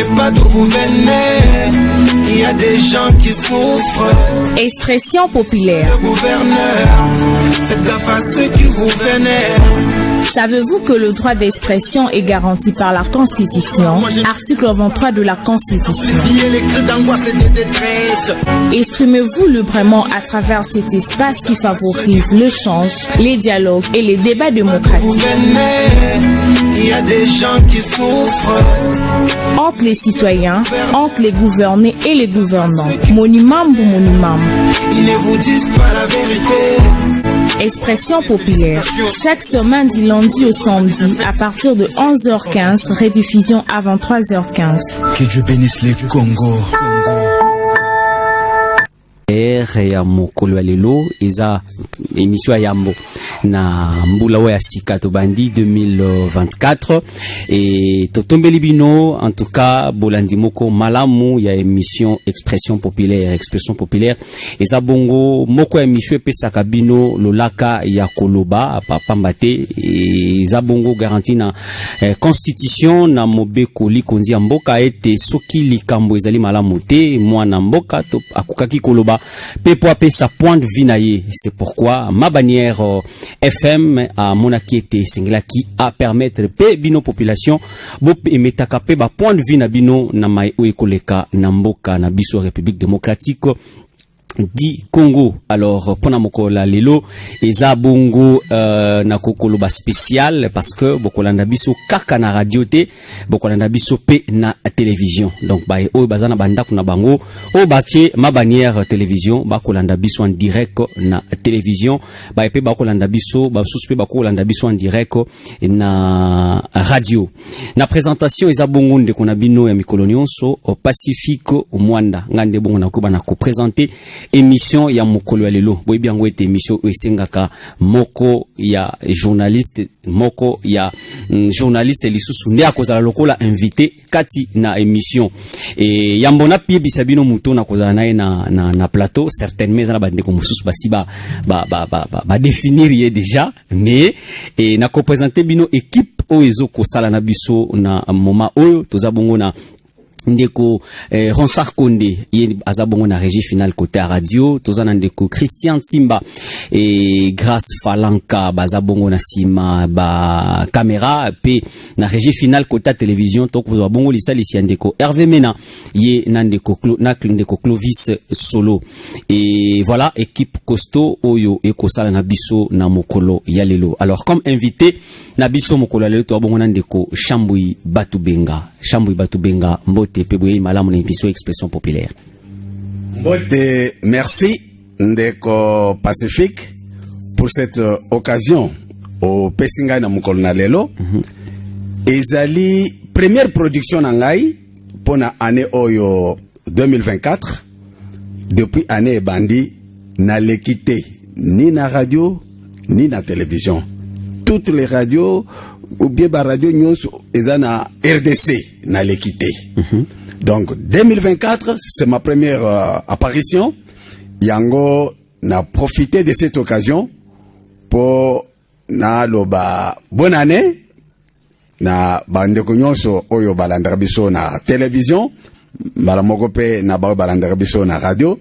savez pas d'où vous venez. Il y a des gens qui souffrent. Expression populaire. Le gouverneur, faites gaffe à ceux qui vous vénèrent. Savez-vous que le droit d'expression est garanti par la Constitution, article 23 de la Constitution? Exprimez-vous librement à travers cet espace qui favorise l'échange, les dialogues et les débats démocratiques. Il y a des gens qui souffrent. Entre les citoyens, entre les gouvernés et les gouvernants. Monument ou monument. Ils ne vous disent pas la vérité. Expression populaire. Chaque semaine du lundi au samedi à partir de 11h15, rediffusion avant 3h15. Que Dieu bénisse le Congo. Ya mokolo lelo eza émission Yambo na mbula wa sika to bandi 2024 et totombeli bino en tout cas bolandi moko malamu ya émission expression populaire eza bongo moko ya émission pesaka bino lolaka ya koloba papa mbate eza bongo garantie na constitution na mobeko likonzi ya mboka ete soki likambo ezali malamu te mwana mboka to akukaki koloba pepo sa point de vue naie. C'est pourquoi ma bannière FM a monaki ete sengelaki a permettre pe bino population bo emetaka pe ba point de vue na bino na mai o ekoleka na mboka na biso République démocratique di Congo. Alors pona mokola lelo eza bongo na kokoloba spécial parce que bokolanda biso kaka na radio te bokolanda biso pe na télévision. Donc ba o bazana banda kuna bango o batie ma bannière télévision bakolanda biso en direct na télévision ba pe bakolanda biso ba suspe bakolanda biso en direct na radio. Na présentation eza bongo nde kona bino ya mikolonionso au Pacifique au Mwanda ngande bongo na ko bana ko présenter émission ya mokolo lelo boy biango ete émission esengaka moko ya journaliste moko ya journaliste lisusu nde akozala lokola invité kati na émission et yambona pie bisabino muto na kozala nae na plateau certainement za bande ko mususu basi ba définir ye déjà mais et na ko présenter bino équipe oyo ko sala na biso na moment oyo toza bongo na ndeko Ronsard Konde ye azabongo na régie finale côté radio tozana ndeko Christian Timba et Grâce Falanka bazabongo na sima ba caméra pe na régie finale côté télévision to ko bongo lisali si ndeko Hervé Mena ye na ndeko Clovis Solo et voilà équipe costaud oyo ekosala na biso na mokolo ya lelo. Alors comme invité na biso mokolo ya lelo to bongo na ndeko Chambui Batubenga mbote peboye malamu na émission expression populaire. Mbote, merci ndeko Pacifique pour cette occasion au Pesinga na mukolo na lelo. Ezali première production na ngai pona année oyo 2024 depuis année bandi na l'équité ni na radio ni na télévision. Toutes les radios ou bien ba radio news ezana RDC na l'équité. Donc 2024 c'est ma première apparition. Yango n'a profité de cette occasion pour na loba bonne année na bandeko nyonso oyo balandaka biso na télévision mbala moko pe na ba balandaka biso na radio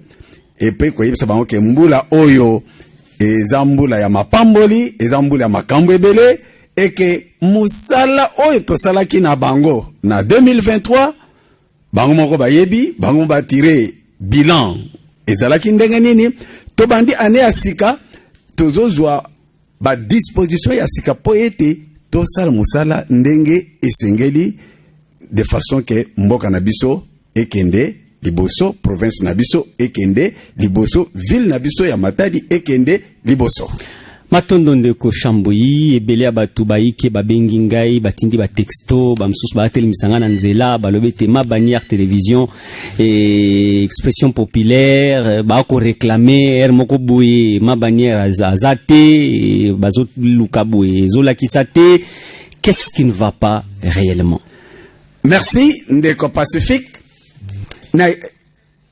et puis ko yebisa bango ke mbula oyo eza mbula ya mapamboli eza mbula ya makambo ebele et que musala oyo tosalaki na bango na 2023 bango moko bayebi bango ba tirer bilan ezalaki ndenge nini to bandi ane ya sika tozozwa ba disposition ya sika po ete to sala musala ndenge esengeli de façon que mboka na biso ekende liboso province na biso ekende liboso ville na biso ya Matadi ekende liboso. Matondo ndeko Chambui ebele abatu baike babengi ngai batindi ba texto ba msusu ba telemisanga na nzela balobete ma bannière télévision et expression populaire ba ko réclamer er moko boye ma bannière azate bazo luka boye zola kisate. Qu'est-ce qui ne va pas réellement? Merci ndeko Pacifique na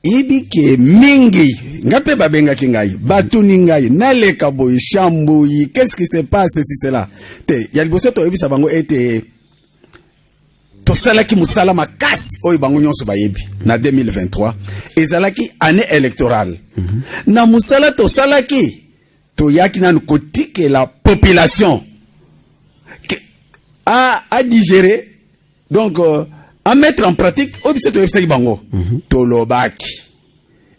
ibike mingi ngape babenga kingai batuni ngai naleka boy Chambui. Qu'est-ce qui se passe si c'est là te ya liboso to ebisa bango ete to salaki musala makasi oyo bango nyonso bayebi na 2023 ezalaki année électorale na musala to salaki to yaki na kotike la population à digérer donc à mettre en pratique oyo biso toyebisaki bango tolobaki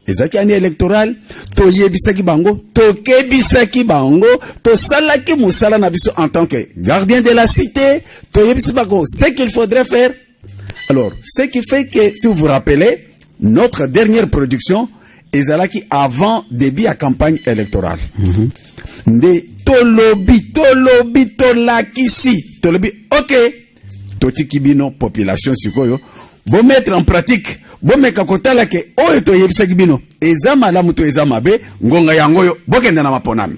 ezaki année électorale toyebisaki bango tokebisaki bango tosalaki musala na biso en tant que gardien de la cité toyebisi bango ce qu'il faudrait faire. Alors ce qui fait que si vous vous rappelez notre dernière production ezalaki avant début à campagne électorale nde tolobi tolakisi tolobi ok totiki bino population sikoyo bo mettre en pratique bomeka kotala ke oyo toyebisaki bino eza malamu to eza mabe ngonga yango yo bokenda na maponami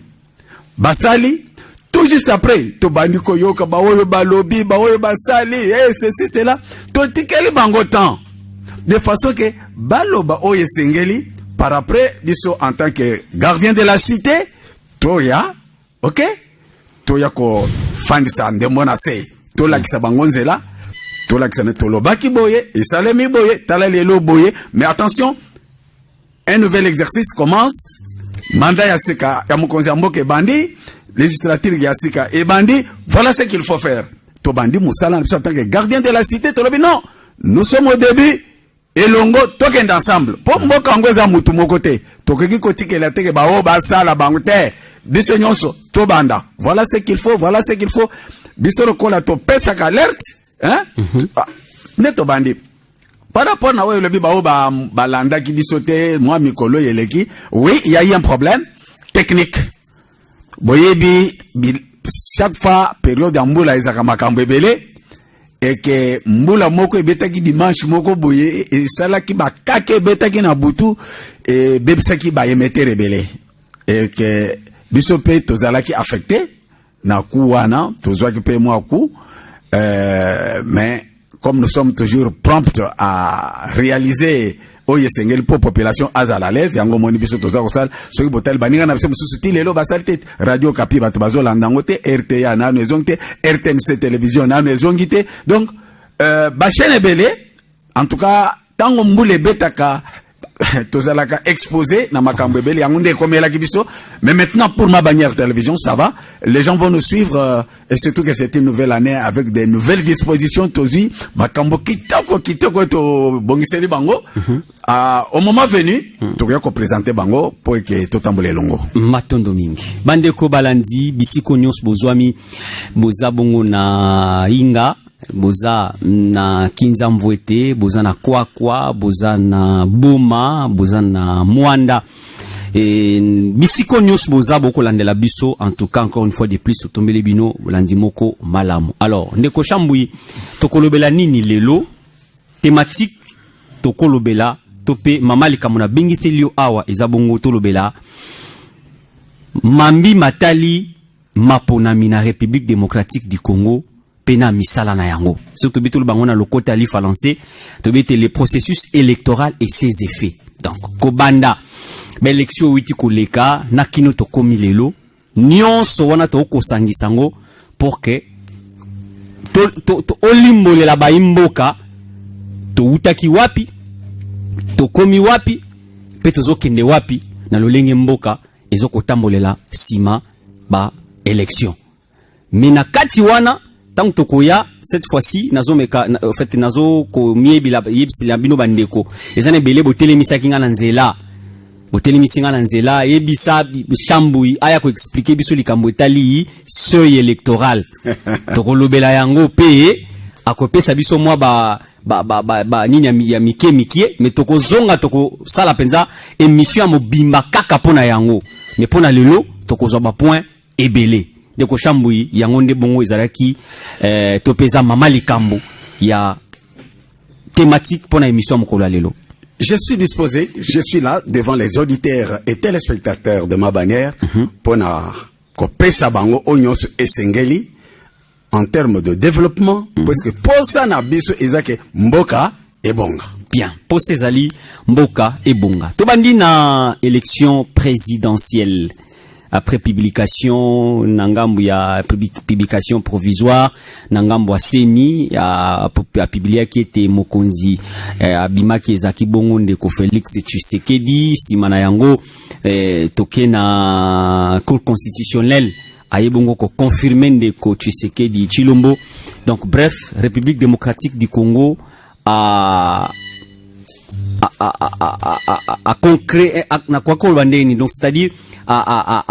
basali tout juste après to bandi koyoka ba oyo balobi ba oyo basali ceci cela to tikeli bango temps de façon que baloba oyo sengeli par après biso en tant que gardien de la cité toya ok toya ko fandisa ndemona se to lakisa bango nzela to lakisa tolobaki boye esalemi boye tala lelo boye. Mais attention, un nouvel exercice commence. Mandat ya sika ya mokonzi ya mboka bandi législature ya sika et bandi, voilà ce qu'il faut faire. To bandi musala en tant que gardien de la cité tolobi non, nous sommes au début et longo tokende ensemble po mboka ngweza mutu mokote tokeki kotikela teke ba o ba sala bangote biso nyonso to banda. Voilà ce qu'il faut, voilà ce qu'il faut. Biso kola to pesa alerte hein neto bandi par rapport na le biba o ba landa ki bisote moi mikolo yeleki. Oui, il y a eu un problème technique boyebi chaque fois période mbula ezaka makambo ebele et que mbula moko ebetaki dimanche moko boye et salaki ba kake betaki na butu et bebisaki ba emeter ebele et que bisope tozalaki affecté na kuwana tozwaki pe moi coup. Mais comme nous sommes toujours prompts à réaliser oye sengeli pour population azala l'aise yango moni biso toza kosala soki botal baninga na biso mususu ti lelo basalite radio kapi bato bazolanda ngo te RTA na ezongi te RTNC télévision na ezongi te donc ba chaîne belé en tout cas tango mbule betaka tozalaka exposé na makambo ebele yango nde komela kibiso. Mais maintenant pour ma bannière télévision ça va, les gens vont nous suivre et surtout que c'est une nouvelle année avec des nouvelles dispositions tozi makambo kitoko to bongiseli bango au moment venu tokoya ko présenter bango pour que totambole longo matondo mingi bandeko balandi bisiko nyos bozwami boza bongo na inga boza na kinza mvwete boza na kwakwa boza na boma boza na mwanda et bisiko nyos boza boko landela biso en tout cas encore une fois de plus tombele bino landi moko malamu. Alors ndeko Chambui tokolobela nini lelo thématique tokolobela tope mamali kamona bingiselio awa ezabongo tolobela mambi matali maponami na République démocratique du Congo pena misala na yango surtout bitul bangona le côté ali lancé to bete le processus électoral et ses effets. Donc kobanda l'élection witi koleka na kino to komi lelo nyonso wana to ko sangisango pour que to olimbole la baimboka to utaki wapi to komi wapi pe tozo kende wapi na lolenge mboka ezoko tambolela sima ba élection. Mais na kati wana tant que tokoya cette fois-ci nazo meka en fait nazo ko miebila yebisila bino bandeko ezane bele botele misakinga na nzela botele misinga na nzela yebisa Chambui aya ko expliquer biso likambo etali seuil électoral tokolobela yango pe akopesa biso mwa ba nini ya mikie mais tokozonga toko sala penza émission mobimba kaka pona yango mais pona lelo tokozwa ba point ebele ndeko Chambui yango nde bongo ezalaki topeza mama likambo ya thématique pour la émission mokolo lelo. Je suis disposé, je suis là devant les auditeurs et téléspectateurs de ma bannière pour na kopesa bango onyos esengeli en termes de développement parce que pour ça na biso ezake mboka ebonga. Bien, pour Césali mboka ebonga. Tobandi na élection présidentielle. après publication nangambo ya publication provisoire nangambo ya seni a publié qui était mokonzi abima ki ezaki bongo ndeko Félix Tshisekedi simana yango toke na cour constitutionnelle ayebongo ko confirmer ndeko Tshisekedi Chilombo. Donc bref, République démocratique du Congo a concret na kwa ko bandeni, donc c'est-à-dire a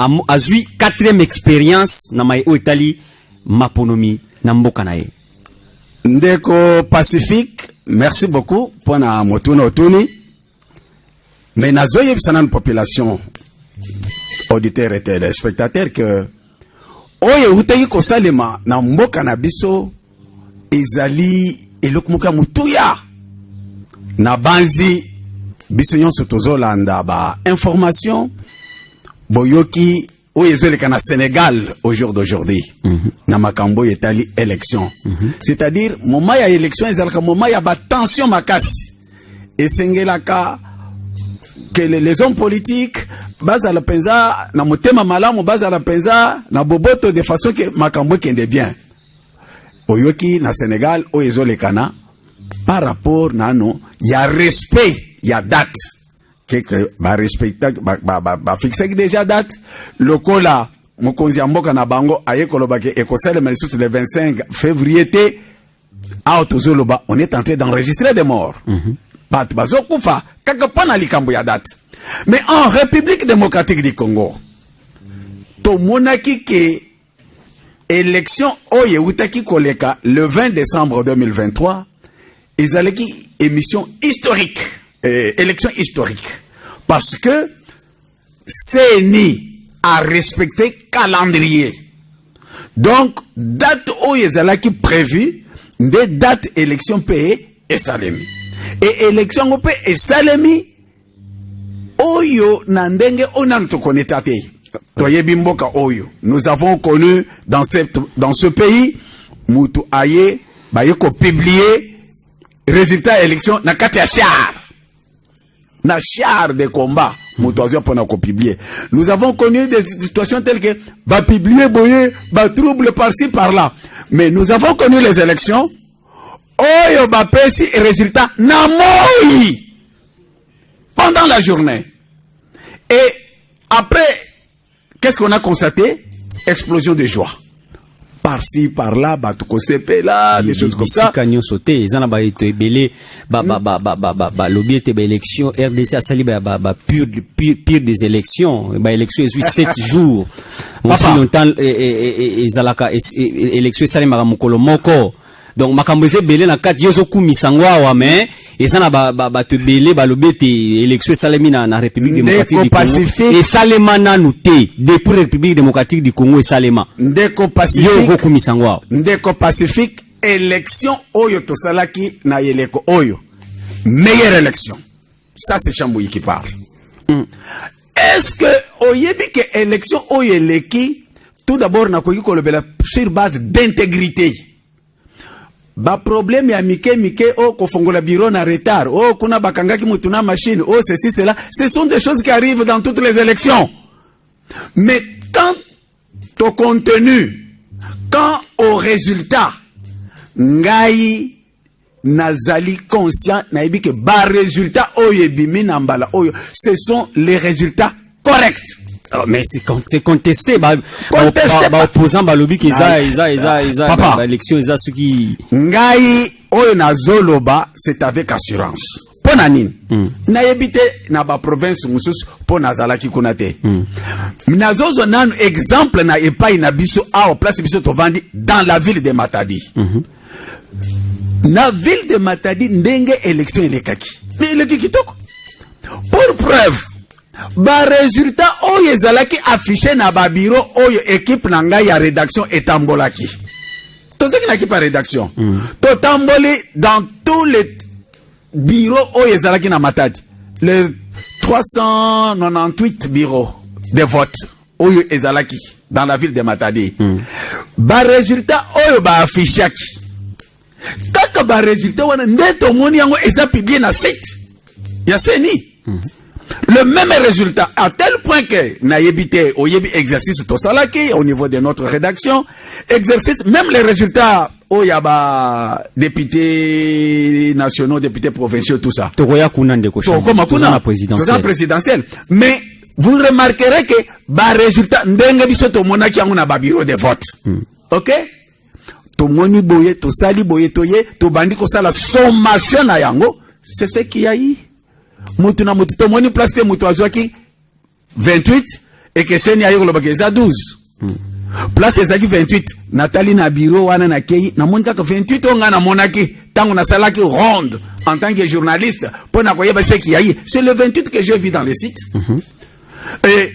eu 4e expérience na mai o Italie maponomi na mboka na ye. Ndeko Pacifique, merci beaucoup pour na motuna otuni. Mais nazoye sana population auditeurs et téléspectateurs que oye utaki ko salema na mboka na biso ezali elokumuka mutuya na banzi biso nyonso tozolanda ba information boyoki oyezoleka na Sénégal au jour d'aujourd'hui na makambo etali élection c'est-à-dire moment ya élection ezalaka moment ya ba tension makasi esengelaka que les hommes politiques bazala penza na motema malamu bazala penza na boboto de façon que makambo kende bien oyoki na Sénégal oyezolekana par rapport nano ya respect ya date que ba respecta ba fixer déjà date lokola mokonzi mboka na bango ayekoloba ke ekosele melisusu le 25 février té autozoloba on est en train d'enregistrer des morts bat bazokufa kaka pona likambo ya date. Mais en République démocratique du Congo to monaki ke élection oye utaki koleka le 20 décembre 2023 ezalaki émission historique élection historique parce que CENI a respecté calendrier. Donc date oye ezalaki prévue des dates élection payée et salemi et élection pe et salemi oyo na ndenge onan to koneta te toyebi mboka oyo nous avons connu dans ce pays mutu aye baye ko publier résultat élection na kati ya char de combat mutu azwa pona ko publier. Nous avons connu des situations telles que ba publier boye ba trouble par-ci par-là, mais nous avons connu les élections oyo ba pesi résultat na moi pendant la journée. Et après, qu'est-ce qu'on a constaté? Explosion de joie. Par-ci, par-là, là, des choses comme ça. Sauté, ils en ont belé, lobby était élection, RDC a sali, pire des élections, élection est 7 jours. On si longtemps, élection sali maramukolo moko. Donc, makamboze belé na kat yozoku misangwa wa mais, et ça na te belé, lobby te élection salemi na République démocratique du Congo. Et salema na nouté, depuis République démocratique du Congo et salema. Ndeko Pacifique. Yozoku misangwa. Ndeko Pacifique, élection oyo to salaki na yeleko oyo. Meilleure élection. Ça c'est Chambouyi qui parle. Est-ce que oyebi que élection oyo eleki, tout d'abord na koki kolobela sur base d'intégrité. Ba problème ya mike ko fongola bureau na retard kuna bakangaki mutu na machine ceci cela, ce sont des choses qui arrivent dans toutes les élections. Mais quant au contenu, quant au résultat, ngai nazali conscient nayebi que ba résultat oyo ebimi na mbala oyo ce sont les résultats corrects. Oh, mais c'est contesté opposant lobby que élection ceux qui ngai oyo nazoloba c'est avec assurance pona nini na yebite na ba province mususu pona zalaki kuna te nazozo nanu exemple na epai na biso a place biso to vandi dans la ville de Matadi. Na ville de Matadi ndenge élection elekaki mais le kitoko pour preuve ba résultat oyo ezalaki affiché na ba bureau oyo équipe na ngai ya rédaction etambolaki tozaki na équipe ya rédaction totamboli dans tous les bureaux oyo ezalaki na Matadi les 398 bureaux de vote oyo ezalaki dans la ville de Matadi ba résultat oyo ba affichaki kaka ba résultat wana ndeto moni yango eza publié na site ya CENI. le même résultat, à tel point que naïbité au exercice tosalaki au niveau de notre rédaction, exercice, même les résultats au yaba députés nationaux, députés provinciaux, tout ça. Présidentiel. Mais vous remarquerez que ba résultat ndenge biso to monaki yango na ba bureau de vote. OK? To moni boye, to sali boye toye, to bandi ko sala sommation na yango, c'est ce qu'il y a eu. Mutu na mutu to moni place te mutu azwaki 28 et que seni ayo lo bakeza 12. Place ezaki 28 Nathalie na bureau wana na kei na moni kaka 28 onga na monaki tango na salaki ronde en tant que journaliste pour na koyeba ce qu'il y a eu. C'est le 28 que j'ai vu dans le site. Et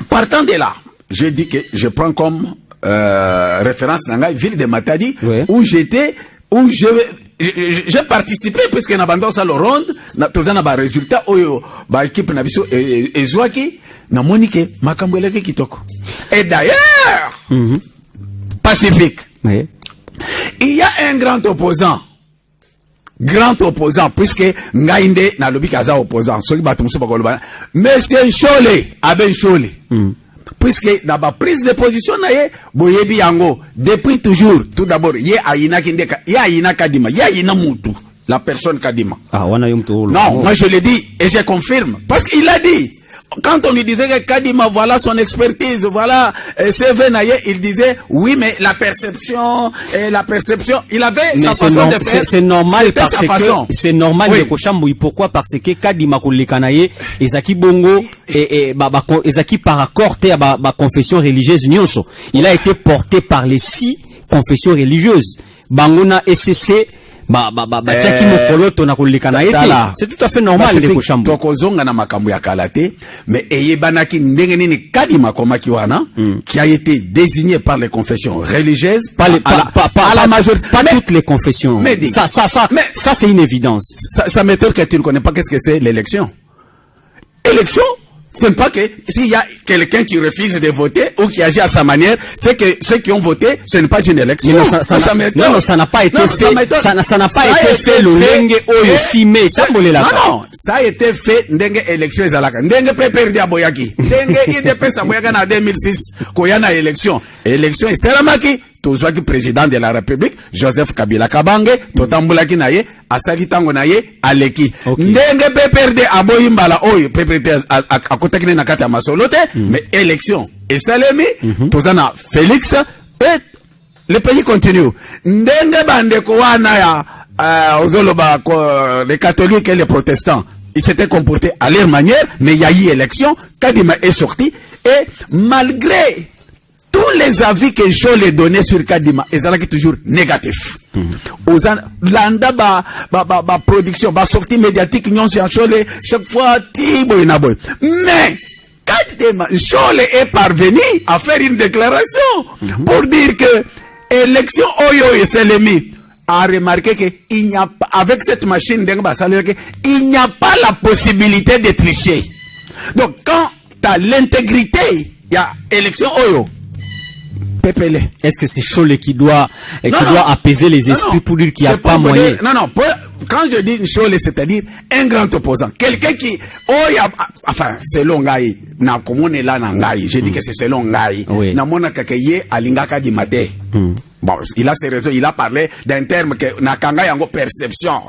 partant de là, je dis que je prends comme référence Nanga, ville de Matadi, où j'étais, où j'ai participé puisque na bando sa le ronde na tozana ba résultat oyo ba équipe na biso ezwaki na monike makambo eleke kitoko. Et d'ailleurs Pacifique, il y a un grand opposant puisque ngainde na lobi kaza opposant soki bato muso bakoloba monsieur Nchole Aben Nchole puisque dans la prise de position na ye boyebi yango depuis toujours. Tout d'abord ye ayina kindeka ye ayina kadima ye ayina mutu la personne kadima non moi je le dis et je confirme parce qu'il a dit quand on lui disait que Kadima voilà son expertise voilà CV na ye il disait oui mais la perception il avait sa façon de faire. C'est normal parce que c'est normal de koshambu. Pourquoi? Parce que Kadima kolekanaye ezaki bongo et ezaki par accord te ba confession religieuse nyonso. Il a été porté par les 6 confessions religieuses bangona SCC c'est tout à fait normal de koshambu. Tokozonga na makambo ya kalate mais eyebanaki ndenge nini Kadima komaki wana qui a été désigné par les confessions religieuses pas la majorité, pas toutes les confessions. Mais ça c'est une évidence. Ça m'étonne que tu ne connais pas qu'est-ce que c'est l'élection. Élection, ce n'est pas que s'il y a quelqu'un qui refuse de voter ou qui agit à sa manière, c'est que ceux qui ont voté, ce n'est pas une élection. Non, ça n'a pas été fait. Ça n'a pas été fait le lenge oyo sime tambole la. Non, ça a été fait ndenge élection ezalaka. Ndenge pe perdi aboyaki. Ndenge IDP sa boyaka na 2006 koyana élection. Élection esalamaki tozwaki président de la République Joseph Kabila Kabange totambulaki na ye asali tango na ye aleki. Ndenge pe perdi aboyimbala oyo pe perdi akotakine na kati ya masolote mais élection esalemi tozana Félix et le pays continue. Ndenge bandeko wana ya ozoloba les catholiques et les protestants ils s'étaient comportés à leur manière mais il y a eu élection. Kadima est sorti et malgré tous les avis que Nchole donnait sur Kadima, ils étaient toujours négatifs. Landa ba production, ba sortie médiatique, non c'est Nchole chaque fois tibo inaboy. Mais Kadima, Nchole est parvenu à faire une déclaration pour dire que élection Oyo et Selemi a remarqué que il n'y a pas avec cette machine il n'y a pas la possibilité de tricher. Donc quand tu as l'intégrité, il y a élection Oyo. Pépélé. Est-ce que c'est Nchole qui doit apaiser les esprits pour dire qu'il n'y a pas moyen? Quand je dis Nchole, c'est-à-dire un grand opposant. Quelqu'un qui, enfin, selon Ngai, na komone la na Ngai, je dis que c'est selon Ngai. Na mona kakeye alingaka di mate. Bon, il a ses raisons, il a parlé d'un terme que na kanga yango perception.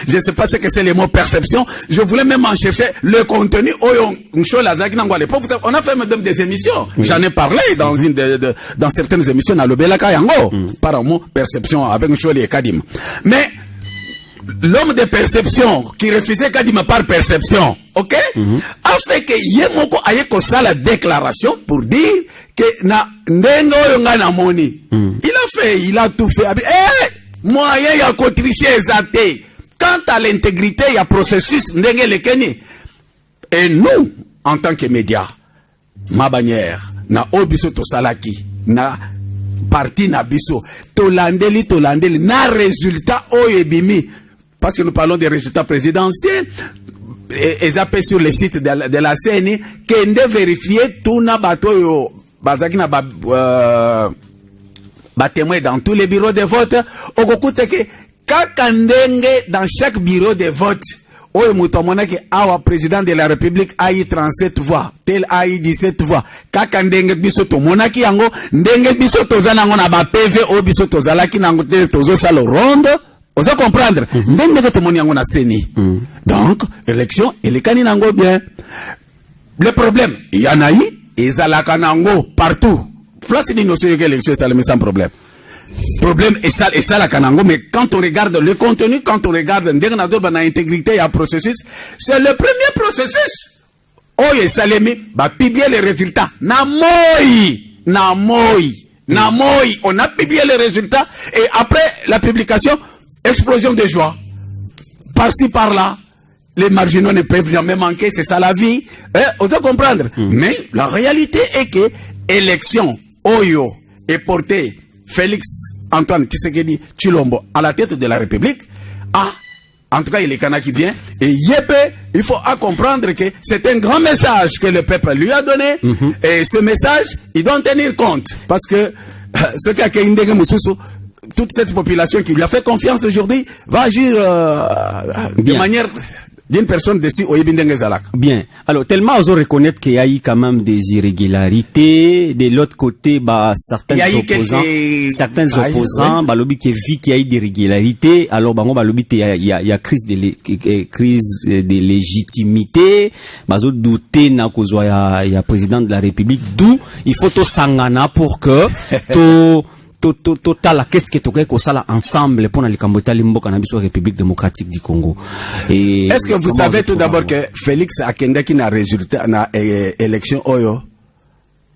Je ne sais pas ce que c'est le mot perception. Je voulais même en chercher le contenu. Nchole azaki nango à l'époque. On a fait même des émissions. J'en ai parlé dans certaines émissions na lobelaka yango. Par un mot perception avec Nchole et Kadima. Mais l'homme de perception qui refusait Kadima par perception, ok, a fait que Yemoko aye kosa la déclaration pour dire que na ndengo yonga na moni. Il a tout fait. Moyen ya kotricher ezate. Quant à l'intégrité, il y a processus ndenge lekeni. Et nous, en tant que médias, ma bannière, na obiso to salaki, na parti na biso, tolandeli, na résultat oyebimi. Parce que nous parlons des résultats présidentiels, et zappé sur le site de la CNI, kende vérifier tout na bato yo, bazaki na témoin dans tous les bureaux de vote, okokute ke kakandenge dans chaque bureau de vote, oyo muto monaki awa président de la République ayi 37 voix, tel ayi 17 voix. Kaka ndenge biso to monaki yango, ndenge biso tozana ngo na ba PV o biso tozalaki nango te tozo sala ronde. Oza comprendre? Ndenge to moni yango na seni. Donc, élection, elekani nango bien. Le problème, il y en a eu, ezalaka nango partout. Place di no soyeke élection salami sans problème. Problème est ça la kanango, mais quand on regarde le contenu, quand on regarde l'intégrité et le processus, c'est le premier processus. Oye salemi, bah publier les résultats. Na moi, on a publié les résultats et après la publication, explosion de joie. Par-ci par-là, les marginaux ne peuvent jamais manquer, c'est ça la vie. On doit comprendre. Mais la réalité est que l'élection Oyo est portée Félix Antoine Tshisekedi Tshilombo à la tête de la République. En tout cas, il est Kanaki bien. Et Yépe, il faut comprendre que c'est un grand message que le peuple lui a donné. Et ce message, il doit en tenir compte. Parce que ce qu'a Keindege Moussousou, toute cette population qui lui a fait confiance aujourd'hui, va agir de manière d'une personne d'ici au Yébindenge Zalak. Bien. Alors, tellement on reconnaître qu'il y a eu quand même des irrégularités. De l'autre côté, bah, certains opposants, bah, lobby qui vit qu'il y a eu des irrégularités. Alors, bah, on lobby il y a crise de légitimité. Bah, on douter n'a qu'au il y a président de la République. D'où il faut tout sangana pour que total qu'est-ce que toke ko sala ensemble pour les Cambodgiens limboka na biso République démocratique du Congo. Et est-ce que vous savez tout d'abord que Félix Akendaki n'a résultat na élection oyo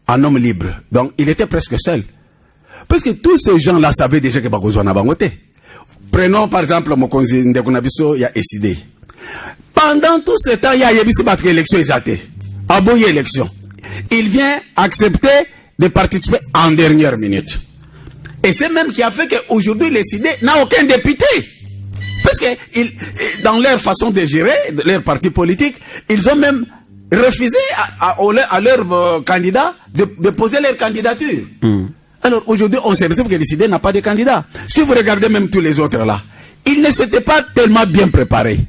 un homme libre. Donc il était presque seul. Parce que tous ces gens-là savaient déjà que bakozwa na bangote. Prenons par exemple Mokonzi Ndekuna biso ya SID. Pendant tout ce temps il y a yebisi battre élection exatée. Aboye élection. Il vient accepter de participer en dernière minute. Et c'est même qui a fait qu'aujourd'hui, les CID n'a aucun député. Parce que dans leur façon de gérer, leur parti politique, ils ont même refusé à leurs candidats de poser leur candidature. Alors aujourd'hui, on sait que les CID n'a pas de candidat. Si vous regardez même tous les autres là, ils ne s'étaient pas tellement bien préparés.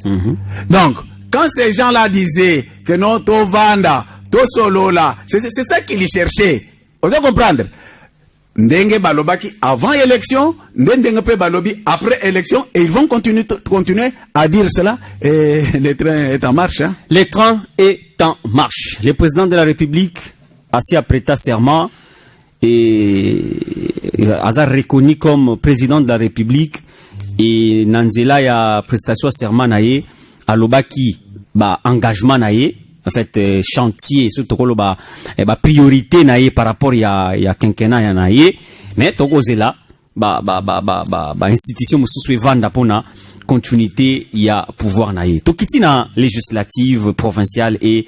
Donc, quand ces gens-là disaient que non, to vanda, to solo là, c'est ça qu'ils cherchaient. On doit comprendre. Ndenge balobaki avant élection, ndenge pe balobi après élection, et ils vont continuer à dire cela. Et le train est en marche. Hein? Le train est en marche. Le président de la République a prêté serment et a reconnu comme président de la République et Nanzela ya prestation serment naie alobaki ba engagement naie. En fait, chantier, surtout que ba priorité naie par rapport ya quinquennat ya naie, mais toko zela ba institution mususu vanda pona continuité ya pouvoir naie. Tokiti na législative, provinciale et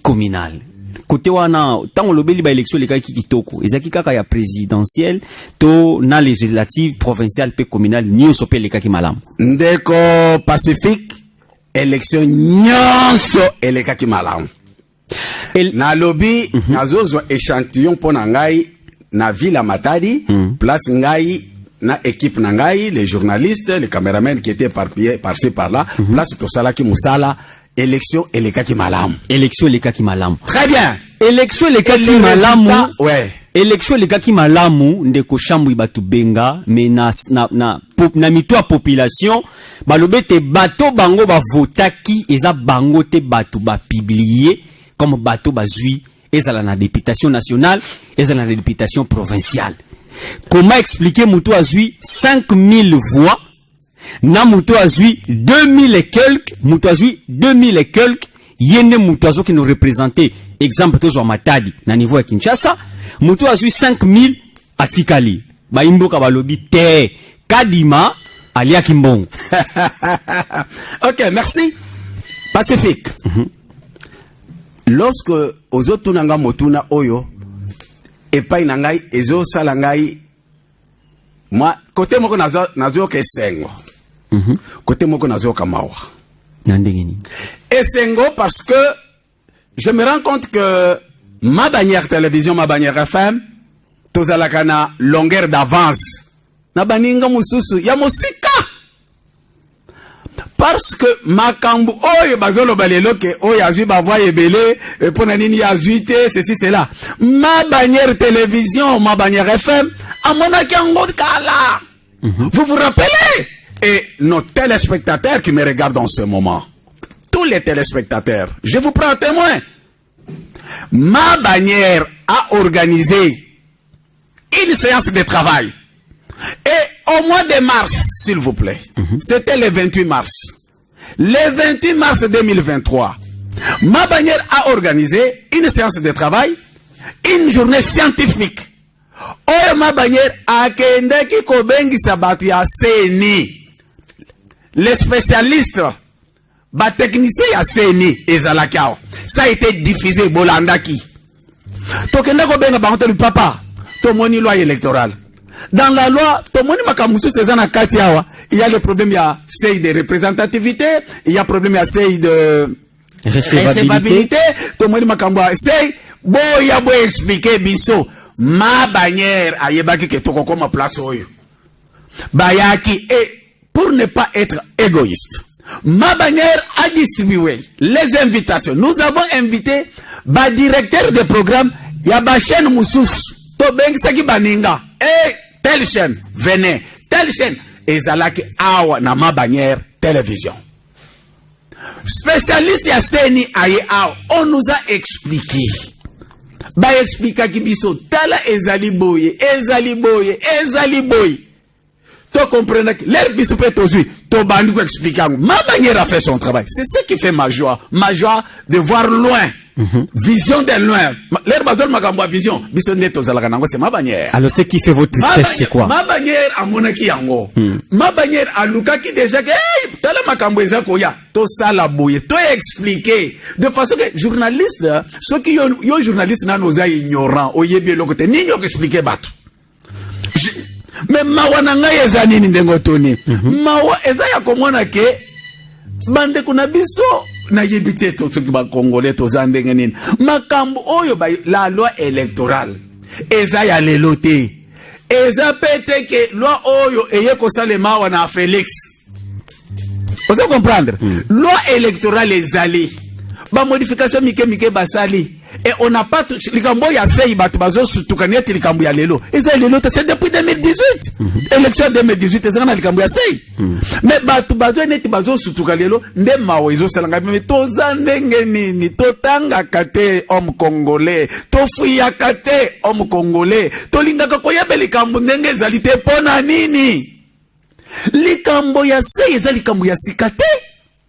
communale. Côté wana tant lobeli ba élection les ki kitoko, ezaki kaka ya présidentielle, to na législative, provinciale pe communale, ni sopé les ki malam. Ndeko Pacifique élection nyonso elekaki malamu. Na lobby nazozo échantillon pona ngai na ville Matadi, place ngai na équipe na ngai, les journalistes, les caméramans qui étaient éparpillés par-ci par-là, place tosalaki musala, élection elekaki malamu. Élection elekaki malamu. Très bien. Élection elekaki malamu. Ouais. Élection elekaki malamu ndeko chambu ibatu benga mais na mitwa population balobe te bato bango ba votaki eza bango te bato ba publier comme bato bazui ezala na députation nationale ezala na députation provinciale. Comment expliquer muto azui 5000 voix na muto azui 2000 et quelques, muto azui 2000 et quelques, yene muto azo qui nous représentait exemple tozo Matadi na niveau ya Kinshasa. Muto azui 5000 atikali. Ba imboka balobi te. Kadima alia kimbongo. Ok, merci. Pacifique. Lorsque aux autres nanga motuna oyo epai nangai ezo salangai moi côté moko nazo ke sengo. Côté moko nazo kamawa. Nandengeni. Esengo parce que je me rends compte que ma bannière télévision, ma bannière FM, tozalaka na longueur d'avance. Na baninga mususu ya mosika. parce que makambu oyo bazolo balelo ke oyo azui ba voix ebele pona nini azui te ceci cela ma bannière télévision ma bannière FM amona ki ngo kala. Vous vous rappelez? Et nos téléspectateurs qui me regardent en ce moment, tous les téléspectateurs, je vous prends témoin. Ma bannière a organisé une séance de travail. Et au mois de mars, s'il vous plaît, c'était le 28 mars. Le 28 mars 2023, ma bannière a organisé une séance de travail, une journée scientifique. Oyo ma bannière a kendeki kobengisa batu ya CENI. Les spécialistes, ba technicien ya CENI ezalakao. Ça a été diffusé bolandaki. Tokenda kobenga bangote du papa, tomoni loi électorale. Dans la loi, tomoni makamusu sezana kati awa, il y a le problème ya seuil de représentativité, il y a problème ya seuil de recevabilité, tomoni makambo seuil, boya boy expliquer biso. Ma bannière a yebaki ke toko koma place oyo. Bayaki, et pour ne pas être égoïste, ma bannière a distribué les invitations. Nous avons invité ba directeur de programme ya ba chaîne Moussous to bengisaki baninga et telle chaîne venez, telle chaîne ezalaki awa na ma bannière télévision. Spécialiste ya CENI aye awa, on nous a expliqué. Ba explica ki biso tala ezali boye. To comprendre que l'air biso peut aujourd'hui to bandi ko expliquer. Ma bannière a fait son travail. C'est ce qui fait ma joie de voir loin. Vision de loin. L'air bazol makambo vision. Biso neto zalaka nango c'est ma bannière. Alors ce qui fait votre tristesse c'est quoi? Ma bannière a monaki yango. Ma bannière a lukaki déjà que tala makambo ezako ya to sala boye to expliquer de façon que journaliste ceux qui yo journaliste na noza ignorant oyebi lokote ninyo expliquer bato. Mais mawana ngai ezani ni ndengo toni. Mawa ezaya komona ke bande kuna biso na yebite to soki ba congolais to zandenge nini. Makambo oyo ba la loi électorale ezaya lelote. Eza pete ke loi oyo eye ko salema wana Félix. Vous allez comprendre? Loi électorale ezali. Ba modification mike basali. Et on n'a pas likambo ya sei batu bazo sutukaneti likambo ya lelo. Eza lelo c'est depuis 2018. Élection 2018 eza na likambo ya sei. Mais batu bazo neti bazo sutuka lelo nde mawo ezo salanga me toza ndenge nini totanga kate homme congolais tofuya kate homme congolais tolingaka koyeba likambo ndenge ezali te pona nini likambo ya sei eza likambo ya sikate.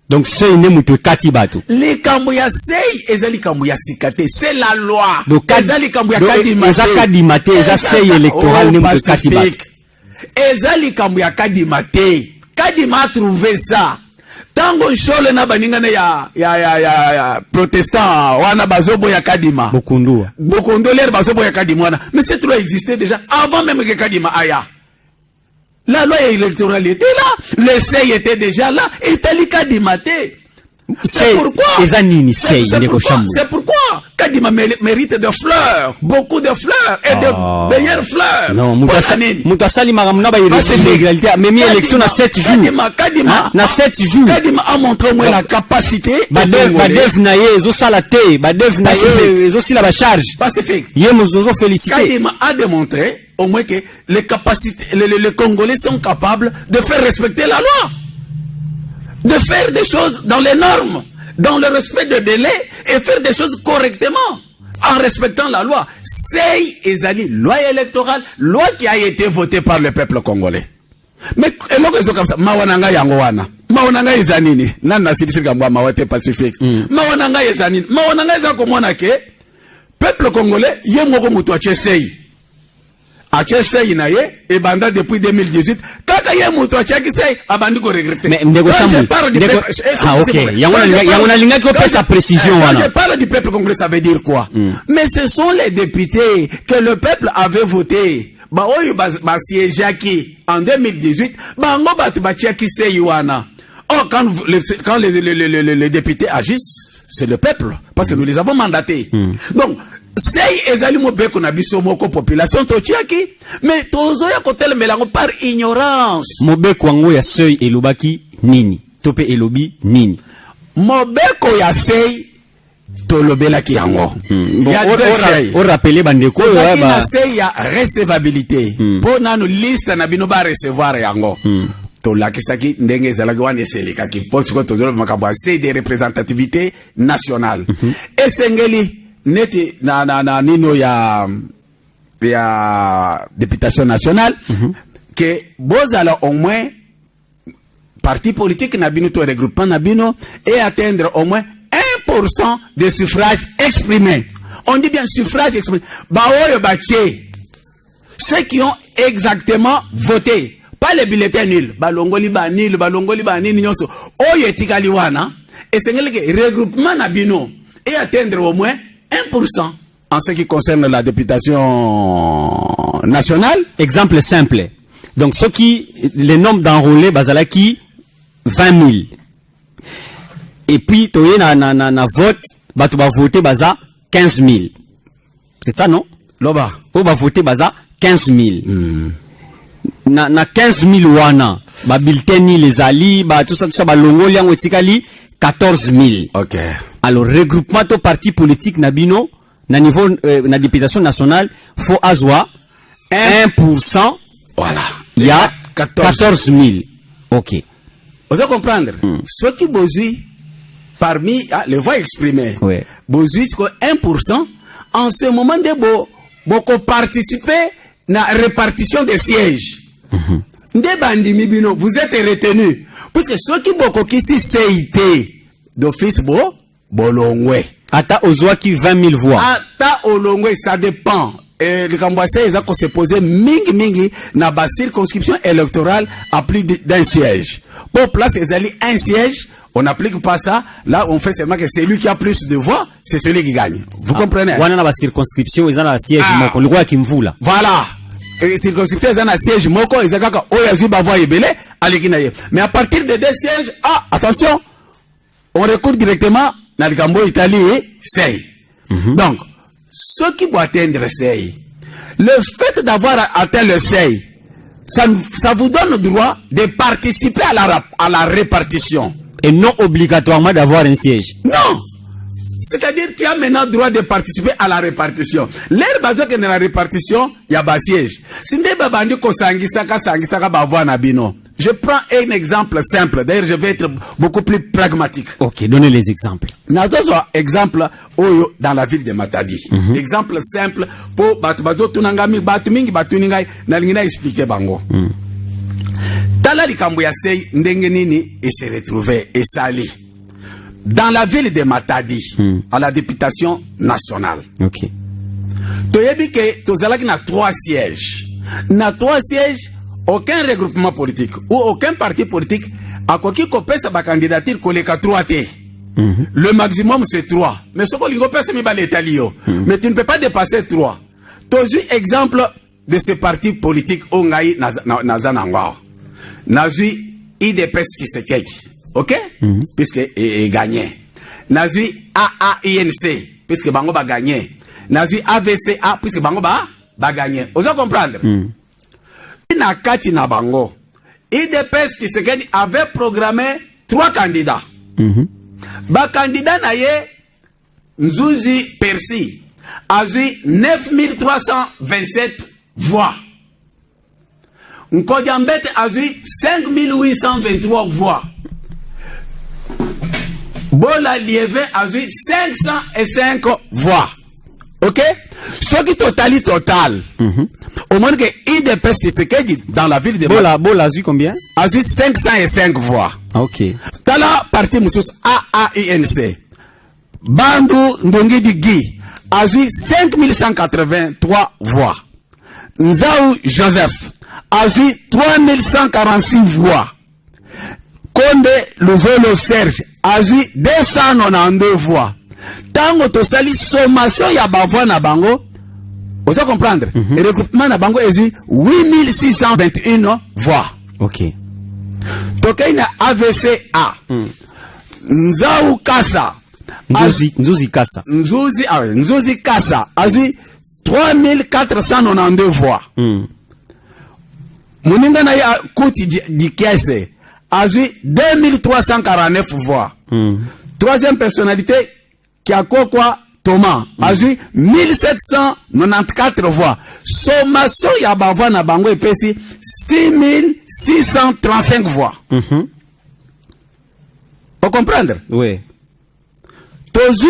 Donc c'est une mutu kati batu. Likambo ya sei eza likambo ya sikate, c'est la loi. Donc eza likambo ya kadimate. Eza kadimate, eza sei électoral ne mutu kati batu. Eza likambo ya kadimate. Kadima a trouvé ça. Tango shole na baninga ya protestant wana bazobo ya kadima. Bokundu l'air bazobo ya kadima wana. Mais cette loi existait déjà avant même que kadima aya. La loi électorale était là, le CEI était déjà là, et Talika Dimaté. C'est pourquoi. C'est pourquoi Kadima mérite de fleurs, beaucoup de fleurs, et de meilleures fleurs. Non, Moutasali Maramna, il y a une égalité, mais mis élection à 7 jours. Kadima, na 7 jours. Kadima a montré au moins la capacité. Badev Naye, Zosalate, Badev Naye, Zosila la charge. Pacifique. Yemozozo félicité. Kadima a démontré au moins que les capacités, les Congolais sont capables de faire respecter la loi, de faire des choses dans les normes, dans le respect de délai et faire des choses correctement en respectant la loi. C'est Ezali, loi électorale, loi qui a été votée par le peuple congolais. Mais c'est comme ça. Mawananga yangowana. Mawananga ezanini. Nana sidisi kambwa mawate pacifique. Mawananga ezanini. Mawananga ezakomona ke peuple congolais yemoko mutu achesei. Achesei na ye et banda depuis 2018 kaka ye mutu achakisei abandi ko regretter. Mais ndeko sambu. OK. Yangona linga ko pesa précision wana. Quand je parle du peuple congolais, ça veut dire quoi? Mais ce sont les députés que le peuple avait voté. Ba oyo ba siégeaki en 2018, bango batu ba chiakisei wana. Oh, quand les députés agissent, c'est le peuple parce que nous les avons mandatés. Donc sei ezali mobeko na biso moko population tochiaki mais tozo ya kotel melango par ignorance. Mobeko wango ya sei elubaki nini? tope elobi nini. Mobeko ya sei tolobela ki yango. Bon, Ya deux sei. on rappelé bandeko ya ba sei ya recevabilité. Po nanu liste na bino ba recevoir yango. Tolakisaki ndenge ezalaki wana eselikaki po siko tozoloba makambo ya sei de représentativité nationale. Esengeli neti na nino ya députation nationale que bozala au moins parti politique na bino to regroupement na bino et atteindre au moins 1% de suffrage exprimé. On dit bien suffrage exprimé. Baoyo bache. Ceux qui ont exactement voté. Pas les bulletins nuls. Balongoli ba nil, balongoli ba nil nyonso. Oyo etikali wana. Et c'est le regroupement na bino et atteindre au moins 1% en ce qui concerne la députation nationale. Exemple simple. Donc ceux qui les nombres d'enrôlés bazalaki 20 000. Et puis toye na vote batu ba voter baza 15 000. C'est ça non? Loba. O ba voter baza 15 000. Na 15 000 wana ba bulletin ni les ali ba tout ça ba longoli yango etikali 14 000. OK. Alors regroupement to parti politique na bino na niveau na députation nationale faut azwa 1%. Voilà. Il y a 14 000. OK. Vous allez comprendre. Ceux qui bozui parmi les voix exprimées. Ouais. Bozui 1%. En ce moment de beaucoup participer na répartition des sièges. Ndebandi bino, vous êtes retenus. Puisque ceux qui beaucoup qui si CIT d'office bolongwe. Ata ozwaki 20 000 voix. Ata olongwe, ça dépend. Et le Cambouassé, ils ont se posé mingi na ba circonscription électorale à plus d'un siège. Pour place, ils allaient un siège. On n'applique pas ça. Là, on fait seulement que celui qui a plus de voix, c'est celui qui gagne. Vous comprenez? Wana na ba circonscription, ils ont la siège moko. Le roi Kimvula. Voilà. Et circonscription, ils ont la siège moko. Ils ont kaka oyazu ba voix ebele, alekinaye. Mais à partir de 2 sièges, attention, on recourt directement dans le Cambo Italie et Sey. Donc, ceux qui vont atteindre Sey, le fait d'avoir atteint le Sey, ça vous donne le droit de participer à la répartition. Et non obligatoirement d'avoir un siège. Non. C'est-à-dire tu as maintenant le droit de participer à la répartition. L'air besoin que dans la répartition, il y a un siège. Si vous avez je prends un exemple simple. D'ailleurs, je vais être beaucoup plus pragmatique. Ok, donnez les exemples. Nous avons un exemple dans la ville de Matadi. Exemple simple pour expliquer bango. Tala likambo ya sei ndenge nini et se retrouver et sali dans la ville de Matadi à la députation nationale. Ok. Toyebi ke tozalaki na 3 sièges. Na 3 sièges, aucun regroupement politique ou aucun parti politique a koki kopesa ba candidature koleka 3 te. Le maximum c'est 3. Mais ce qu'on pesa mi ba l'Italio. Mais tu ne peux pas dépasser 3. Tozu exemple de ce parti politique ongai na zanangwa. Nazui IDPS Tshisekedi, ok? Puisque il gagné. Nazui AAINC, puisque bango ba gagné. Nazui AVCA, puisque bango ba gagné. Vous allez comprendre? Na kati na bango. IDPS Tshisekedi avait programmé 3 candidats. Ba candidat na ye Nzuzi Persi azui 9327 voix. Nkodjambete a eu 5823 voix. Bola Liévin a eu 505 voix. Ok? Ce qui total. Au moins que IDPS Tshisekedi dans la ville de Bola a eu combien? A eu 505 voix. Ok. Dans la partie Moussous AAINC, Bandou Ndongi Digui a eu 5183 voix. Nzaou Joseph a eu 3146 voix. Konde Luzolo Serge a eu 292 voix. Tango tosali sommation ya bavois na bango, vous allez comprendre. Le regroupement na bango a eu 8621 voix. Ok. Tokei na AVCA. Nzaou Kassa. Nzuzi Kassa. Nzuzi Kassa a eu 3492 voix. Moninga na ya Kuti Dikiese a eu 2349 voix. Troisième personnalité, Kiakokwa Thomas, a eu 1794 voix. Sommation Yabava na bango epesi 6635 voix. Vous comprenez? Oui. Tozi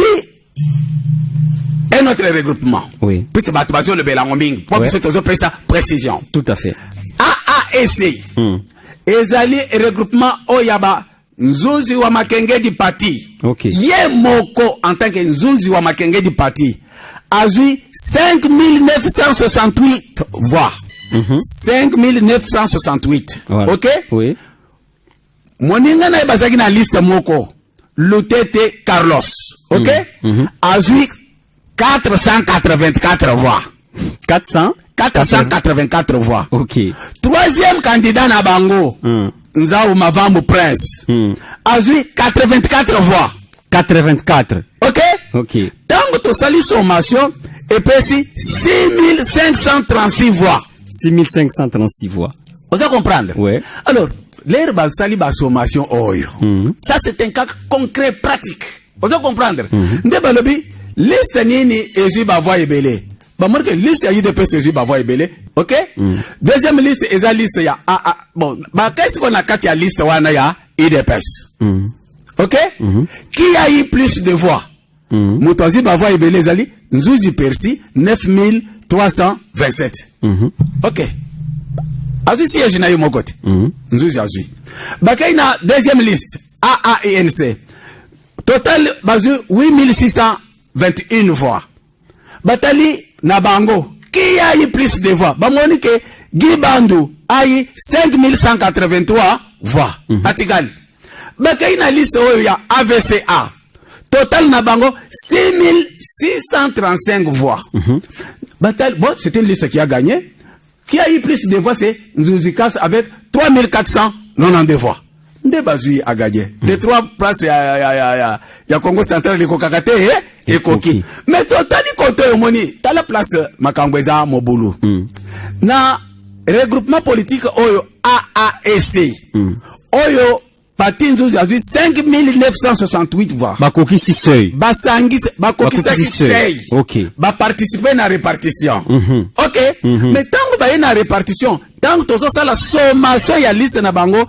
un autre regroupement. Oui. Puis c'est Batouazio le Belangoming. Pour que c'est toujours précision. Tout à fait. AAEC. Ezali regroupement Oyaba. Nzuzi wa Makenge di parti. Ok. Ye moko en tant que Nzuzi wa Makenge di parti. A eu 5968 voix. 5968. Voilà. Ok? Oui. Moninga na bazaki na liste moko. Lutete Carlos. Ok? A eu 484 voix. 484 voix. Ok. Troisième candidat na bango. Nzao Mavambu Prince. A eu 84 voix. 84. Ok? Ok. Tango to sali sommation, epesi 6536 voix. 6536 voix. Vous allez comprendre? Ouais. Alors, l'air basali ba sommation oyo. Ça c'est un cas concret pratique. Vous allez comprendre? Ndeba lobi liste nini ezu ba voix ebele. Ba marque liste ya UDPS ezu ba voix ebele. OK? Deuxième liste eza liste ya bon, ba qu'est-ce qu'on a kati ya liste wana ya UDPS. OK? Qui a eu plus de voix? Moutazi ba voix ebele ezali Nzuzi Persi 9327. OK. Azu siège na yo mokote. Nzuzi azui. Bakay na deuxième liste AAENC. Total bazu 8621 voix. Batali na bango. Qui a eu plus de voix? Bamoni ke Guy Bandou a eu 5183 voix. Atigali. Bakay na liste oyo ya AVCA. Total na bango 6635 voix. Batal, bon, c'est une liste qui a gagné. Qui a eu plus de voix, c'est Nzuzikas avec 3492 voix. Ndebazui a gagné. Les trois places, il y a Congo Central, les Kokakate et Koki. Mais total, côté Moni, t'as la place Makangweza Moboulou. Na regroupement politique Oyo AAEC. Oyo Parti Nzuzi a eu 5968 voix. Bakoki si seuil. Bakoki si seuil. Ok. Ba participer na répartition. Ok. Mais tant que na répartition, tant que tozo ça la sommation ya liste na bango,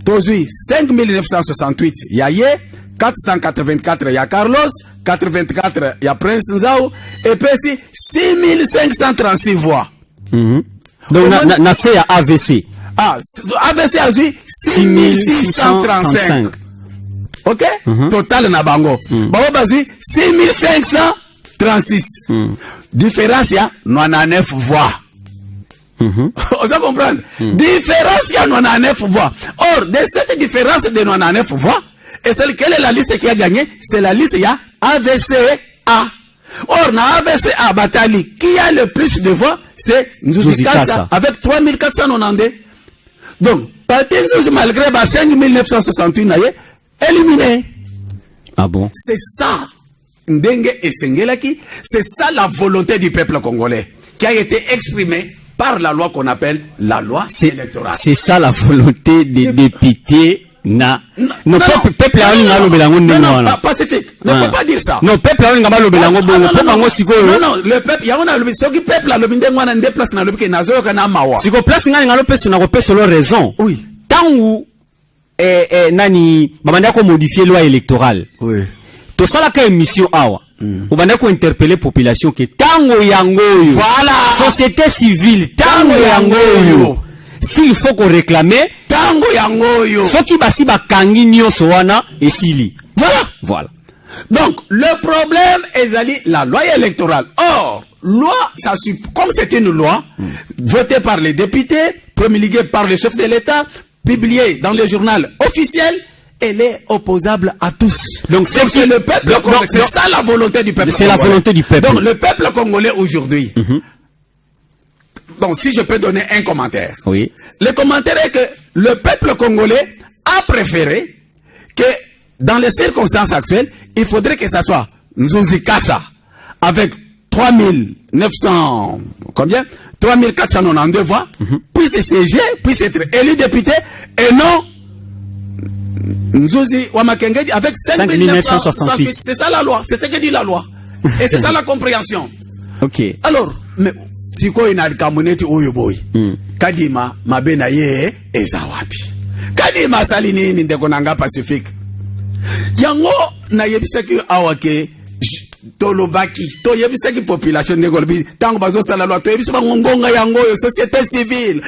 tozui 5968 ya ye, 484 ya Carlos, 84 ya Prince Nzao, et puis 6536 voix. Donc na c'est à AVC. ABC a eu 6635. Ok? Total na bango. Bango bazui 6536. Différence ya 99 voix. Vous allez comprendre? Différence ya 99 voix. Or, de cette différence de 99 voix, et celle quelle est la liste qui a gagné? C'est la liste ya AVCA. Or, na AVCA Batali, qui a le plus de voix? C'est Nzuzi Kassa avec 3492. Donc, Parti Nzuzi malgré 5968 naye, éliminé. Ah bon? C'est ça. Ndenge et Sengelaki, c'est ça la volonté du peuple congolais qui a été exprimée par la loi qu'on appelle la loi électorale. C'est ça la volonté des députés. Non, peuple a un ngalo belango non, pacifique. Ne peut pas dire ça. Non, peuple a un ngalo belango bongo. Non, le peuple, ya ona lobi soki peuple a lobi ndenge wana déplace na lobi ke nazo ka na mawa. Siko place ngalo ngalo peso na ko peso lo raison. Oui. Tangu nani babanda ko modifier loi électorale. Oui. To sala ka émission awa. Obanda ko interpeller population ke tango yango yo. Voilà. Société civile tango yango yo. S'il faut qu'on réclame tango yango yo. Soki basi bakangi nyonso wana esili. Voilà. Donc le problème est la loi électorale. Or, loi, ça comme c'est une loi votée par les députés, promulguée par le chef de l'État, publiée dans le journal officiel, elle est opposable à tous. Donc c'est le peuple congolais. C'est ça la volonté du peuple. C'est la volonté du peuple. Donc le peuple congolais aujourd'hui. Donc si je peux donner un commentaire. Oui. Le commentaire est que le peuple congolais a préféré que dans les circonstances actuelles, il faudrait que ça soit Nzuzi Kassa avec 3900 combien 3492 voix, puisse siéger, puisse être élu député et non Nzuzi wa Makengedi avec 5968. C'est ça la loi, c'est ce que dit la loi. Et c'est ça la compréhension. Ok. Alors, mais tiko ina kamuneti oyo boy. Kadima mabena ye ezawapi. Kadima salini ni ndeko nanga Pacifique. Yango na yebisaki awake tolobaki to yebisaki population ngolobi tango bazo sala loi to yebisa ngonga yango yo société civile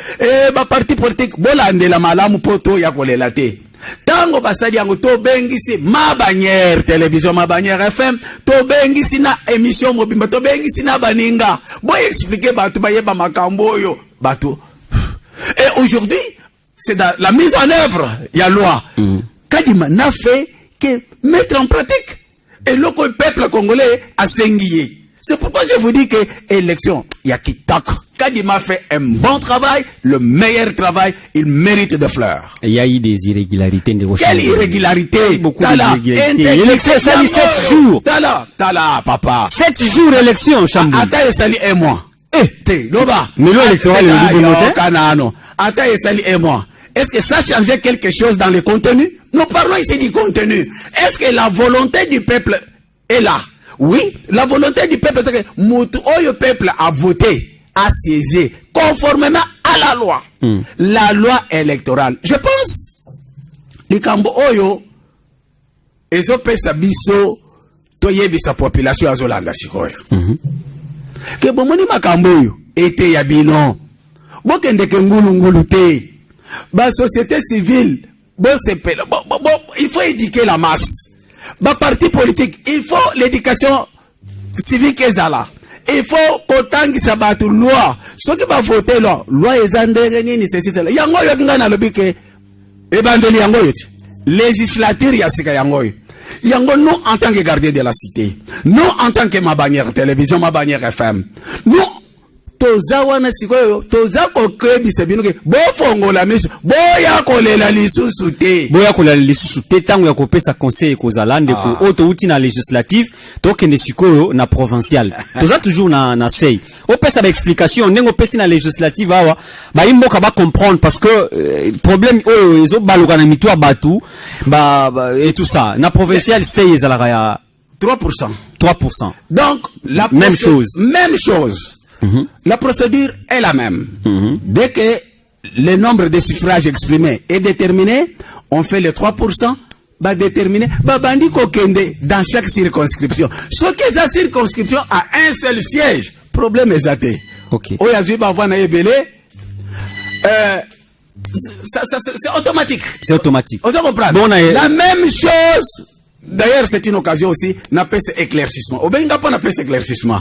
ba parti politique bolandela malamu poto ya kolela te. Tango basali yango to bengisi ma bannière télévision ma bannière FM to bengisi na émission mobimba to bengisi na baninga boy expliquer batu bayeba makambo yo batu. Et aujourd'hui c'est dans la mise en œuvre ya loi. Kadima n'a fait que mettre en pratique et le peuple congolais a senguillé. C'est pourquoi je vous dis que élection ya kitoko. Kadima fait un bon travail, le meilleur travail, il mérite de fleurs. Il y a eu des irrégularités. Quelle irrégularité? Beaucoup d'irrégularités. L'élection, ça dit 7 jours. Tala, papa. 7 jours élection, Chambou. Attends, sali et moi. Te, loba. Mais l'électoral est le nouveau Canano. Attends, sali et moi. Est-ce que ça changeait quelque chose dans le contenu? Nous parlons ici du contenu. Est-ce que la volonté du peuple est là? Oui, la volonté du peuple, c'est que le peuple a voté, a siégé, conformément à la loi. La loi électorale. Je pense, les Kambo Oyo, ils ont fait sa biso, toyebi sa population à Zolanda Sikoyo. Que bon, moni makambo yo, ete yabino. Bon, kende ke ngulu te. Ba société civile, bon, il faut éduquer la masse. Ba parti politique, il faut l'éducation civique ezala. Il faut kotangi sabatu loi. Ce qui va voter là, loi ezandere ni nécessité là. Yango yo ngana lobike ebandeli yango yo. Législature ya sika yango yo. Yango nous en tant que gardien de la cité, nous en tant que ma bannière télévision, ma bannière FM, nous toza wana sikoyo toza ko krebi sebino ke bo fongola miso boya kolela lisusu te tango ya kopesa conseil kozala ndeko auto uti na législative tokende sikoyo na provincial toza toujours na sei opesa ba explication ndengo pesi na législative awa ba imboka ba comprendre parce que problème oyo ezo baluka na mitwa batu et tout ça na provincial sei ezala ya 3%. Donc la même chose. La procédure est la même. Dès que le nombre de suffrages exprimés est déterminé, on fait les 3%, bah déterminé, bah bandi kokende dans chaque circonscription. Ce qui est la circonscription a un seul siège. Problème est athée. Ok. C'est automatique. C'est automatique. On comprend. Bon, la même chose. D'ailleurs, c'est une occasion aussi, n'a pas cet éclaircissement. Au Benga, pas n'a pas cet éclaircissement.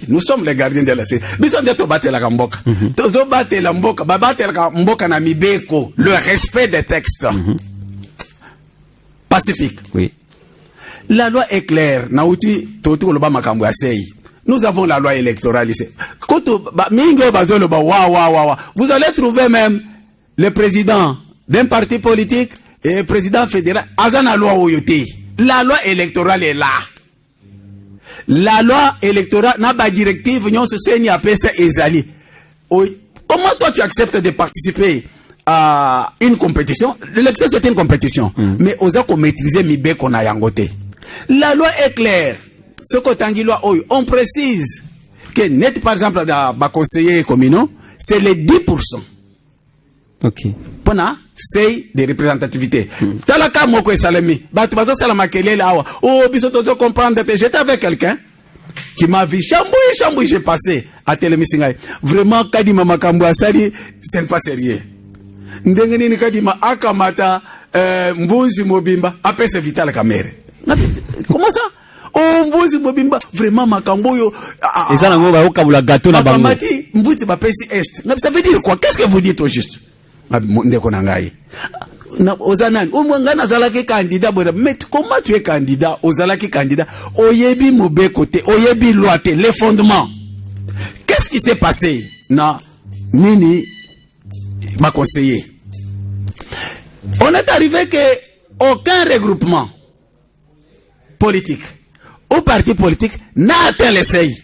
Nous sommes les gardiens de la cité. Bisons de battre la gamboka. Tozo battre la mboka, battre la mboka na mibeko, le respect des textes. Pacifique. Oui. La loi est claire. Naouti, toto loba makambo asei. Nous avons la loi électorale ici. Vous allez trouver même le président d'un parti politique et président fédéral. Azana loi oyote. La loi électorale est là. La loi électorale n'a pas directive. Nyon se saigne à PSA Ezali. Comment toi tu acceptes de participer à une compétition? L'élection c'est une compétition. Mais osa ko maîtriser mibe qu'on a yangote. La loi est claire. Ce que loi on précise que net par exemple dans ma conseiller communaux, c'est les 10%. Ok. Pona c'est des représentativité. Talaka moko salami, batu bazo salama kelele awa. Oh biso tozo comprendre que j'étais avec quelqu'un qui m'a vu chambouille j'ai passé à Télémisingaï. Vraiment kadima makambo asali, c'est pas sérieux. Ndenge ni kadima akamata mbuzi mobimba apese vital kamere. Comment ça? Oh mbuzi mobimba vraiment makambo yo ezala ngo ba okabula gâteau na bango. Makamati mbuzi ba pesi est. Ça veut dire quoi? Qu'est-ce que vous dites au juste? Ndeko nangai. Na ozanani umwangana zalaki candidat mais comment tu es candidat ozalaki candidat oyebi mobe côté oyebi loi te les fondements. Qu'est-ce qui s'est passé na nini ma conseiller? On est arrivé que aucun regroupement politique ou parti politique n'a atteint les seuils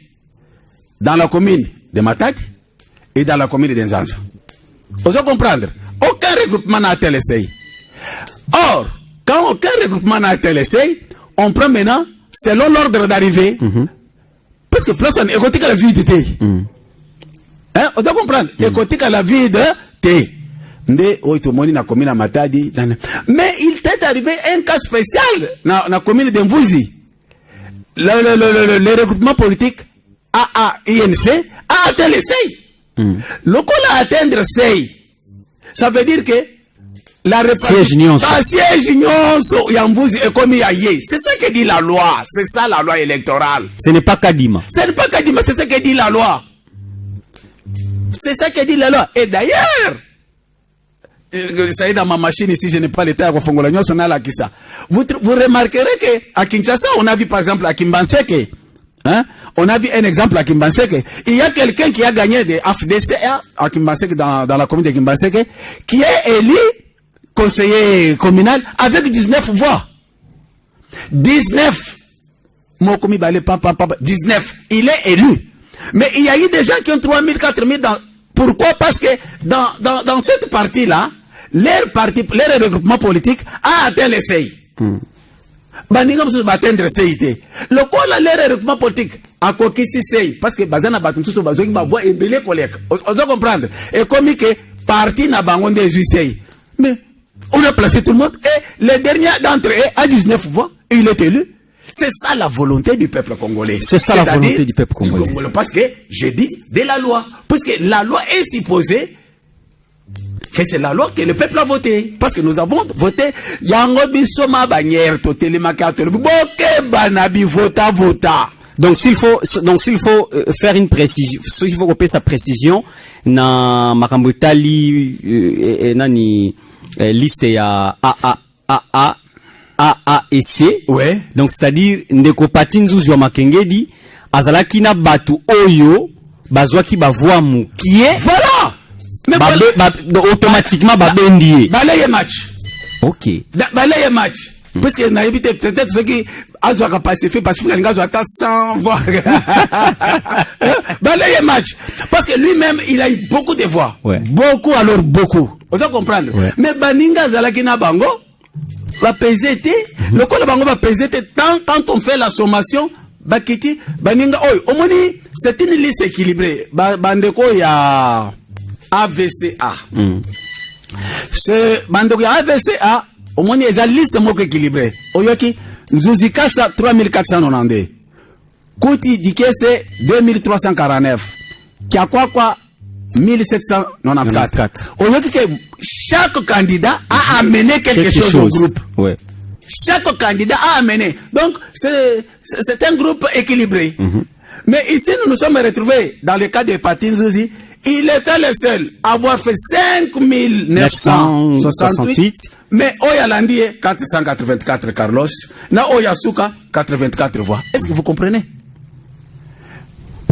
dans la commune de Matadi et dans la commune de Nzanza. Vous allez comprendre. Aucun regroupement n'a atteint les seuils. Or, quand aucun regroupement n'a été laissé, on prend maintenant, selon l'ordre d'arrivée, parce que personne, écoutez la vie de thé. Hein, on doit comprendre, écoutez la vie de thé. Mais il t'est arrivé un cas spécial dans la commune de Mvouzi. Le regroupement politique AAINC a atteint le seuil. Le coup à atteindre seuil, ça veut dire que la répartition siège union Yambouzi est commis à Yé. C'est ça que dit la loi. C'est ça la loi électorale. Ce n'est pas Kadima. Ce n'est pas Kadima, c'est ça que dit la loi. C'est ça que dit la loi. Et d'ailleurs, ça est dans ma machine ici, je n'ai pas l'état à Kofongolagnon, on a là qui ça. Vous remarquerez qu'à Kinshasa, on a vu par exemple à Kimbanseke, hein? On a vu un exemple à Kimbanseke. Il y a quelqu'un qui a gagné des AFDCA à Kimbanseke, dans la commune de Kimbanseke, qui est élu conseiller communal avec 19 voix. 19. 19. Il est élu. Mais il y a eu des gens qui ont 3000, 4000 dans. Pourquoi? Parce que dans cette partie-là, leur regroupement politique a atteint le seuil. Baningam va atteindre le seuil. Le quoi leur regroupement politique a conquis ce seuil. Parce que Bazana Batumsuso Bazoki ma voix est belé collègue. On doit comprendre. Et comme que parti n'a pas des seuil. Mais on a placé tout le monde. Et le dernier d'entre eux a 19 voix. Et il est élu. C'est ça la volonté du peuple congolais. C'est ça la volonté du peuple congolais. Parce que, je dis, de la loi. Parce que la loi est supposée que c'est la loi que le peuple a voté. Parce que nous avons voté. Yango bisoma bannière totele makato. Boke banabi vota. Donc s'il faut faire une précision, s'il faut couper sa précision, na makambutali nani liste ya A et C. Ouais. Donc c'est-à-dire ndeko patinzuzu wa makengedi azalaki na batu oyo bazwaki bavoi mukie. Voilà. Mais automatiquement babendié. Balaye match. OK. Balaye match. Parce que na évité peut-être ceux qui azwaka pacifié parce que ngazo ata 100 voix. Balaye match. Parce que lui-même il a eu beaucoup de voix. Ouais. Beaucoup alors beaucoup. Vous allez comprendre. Ouais. Mais baninga zalaki na bango va peser le col bango va peser tant quand on fait la sommation bakiti baninga au moni c'est une liste équilibrée bandeko ya AVCA ce bandeko ya AVCA au moni est la liste moko équilibrée oyoki Nzuzikasa 3492 Kuti Dikese 2349 Kiakwakwa 1794. Aujourd'hui, chaque candidat a amené quelque chose au groupe. Ouais. Chaque candidat a amené. Donc, c'est un groupe équilibré. Mais ici, nous nous sommes retrouvés dans le cas de Patin Zouzi. Il était le seul à avoir fait 5968. Mais Oyalandi 484 Carlos. Na Oyasuka 84 voix. Est-ce que vous comprenez?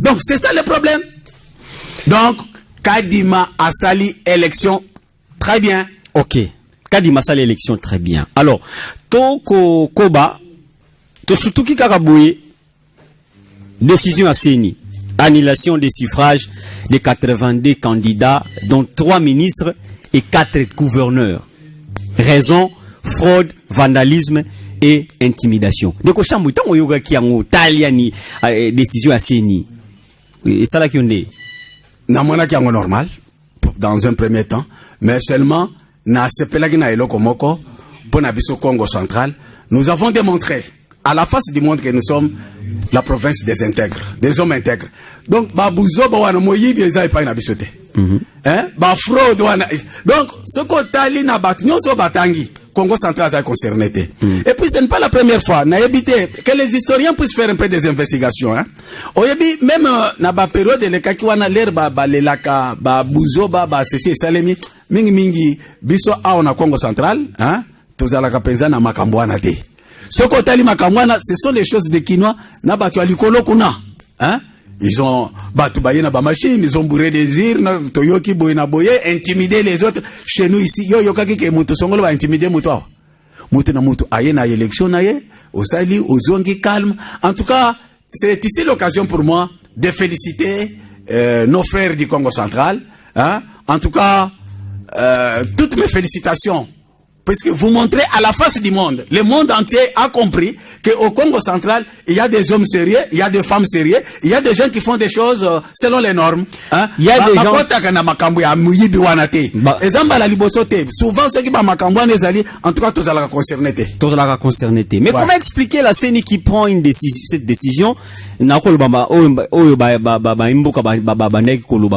Donc, c'est ça le problème. Donc, Kadima a sali élection très bien. OK. Kadima sali élection très bien. Alors, Toko Koba, Tosutuki Kakaboué, décision à Seni. Annulation des suffrages de 82 candidats, dont 3 ministres et 4 gouverneurs. Raison, fraude, vandalisme et intimidation. Donc, au chambre, tant yoga qui a Taliani décision à Seni. Et ça là qui on est. Namona qui est normal dans un premier temps, mais seulement na sepelagi na eloko moko pour nabiso Congo central. Nous avons démontré à la face du monde que nous sommes la province des intègres, des hommes intègres. Donc babouzo ba wana moyibi ezai pa na bisote. Hein? Ba fraude wana. Donc ce ko tali na batunyo so batangi Congo central est concerné. Et puis ce n'est pas la première fois. Na évité que les historiens puissent faire un peu des investigations. Hein. Oyebi même na ba période de lekaki wana l'air ba lelaka ba buzo ba ceci salemi mingi biso a na Congo central. Hein. Tozala kapenza na makambwana te. Ce côté makambwana, ce sont les choses de Kinois na ba tu alikolo kuna. Hein. Ils ont battu na ba machine, ils ont bourré des urnes, toyoki boyena boye, intimider les autres. Chez nous ici, yo kaki ke mutu songolo va intimider mutu. Mutu na mutu aye na élection na ye, osali ozongi calme. En tout cas, c'est ici l'occasion pour moi de féliciter nos frères du Congo central. Hein? En tout cas, toutes mes félicitations parce que vous montrez à la face du monde. Le monde entier a compris qu'au Congo central, il y a des hommes sérieux, il y a des femmes sérieuses, il y a des gens qui font des choses selon les normes. Hein? Il y a des gens... Souvent, ceux qui sont en tout cas, tous à concerner. Mais comment expliquer la CENI qui prend cette décision?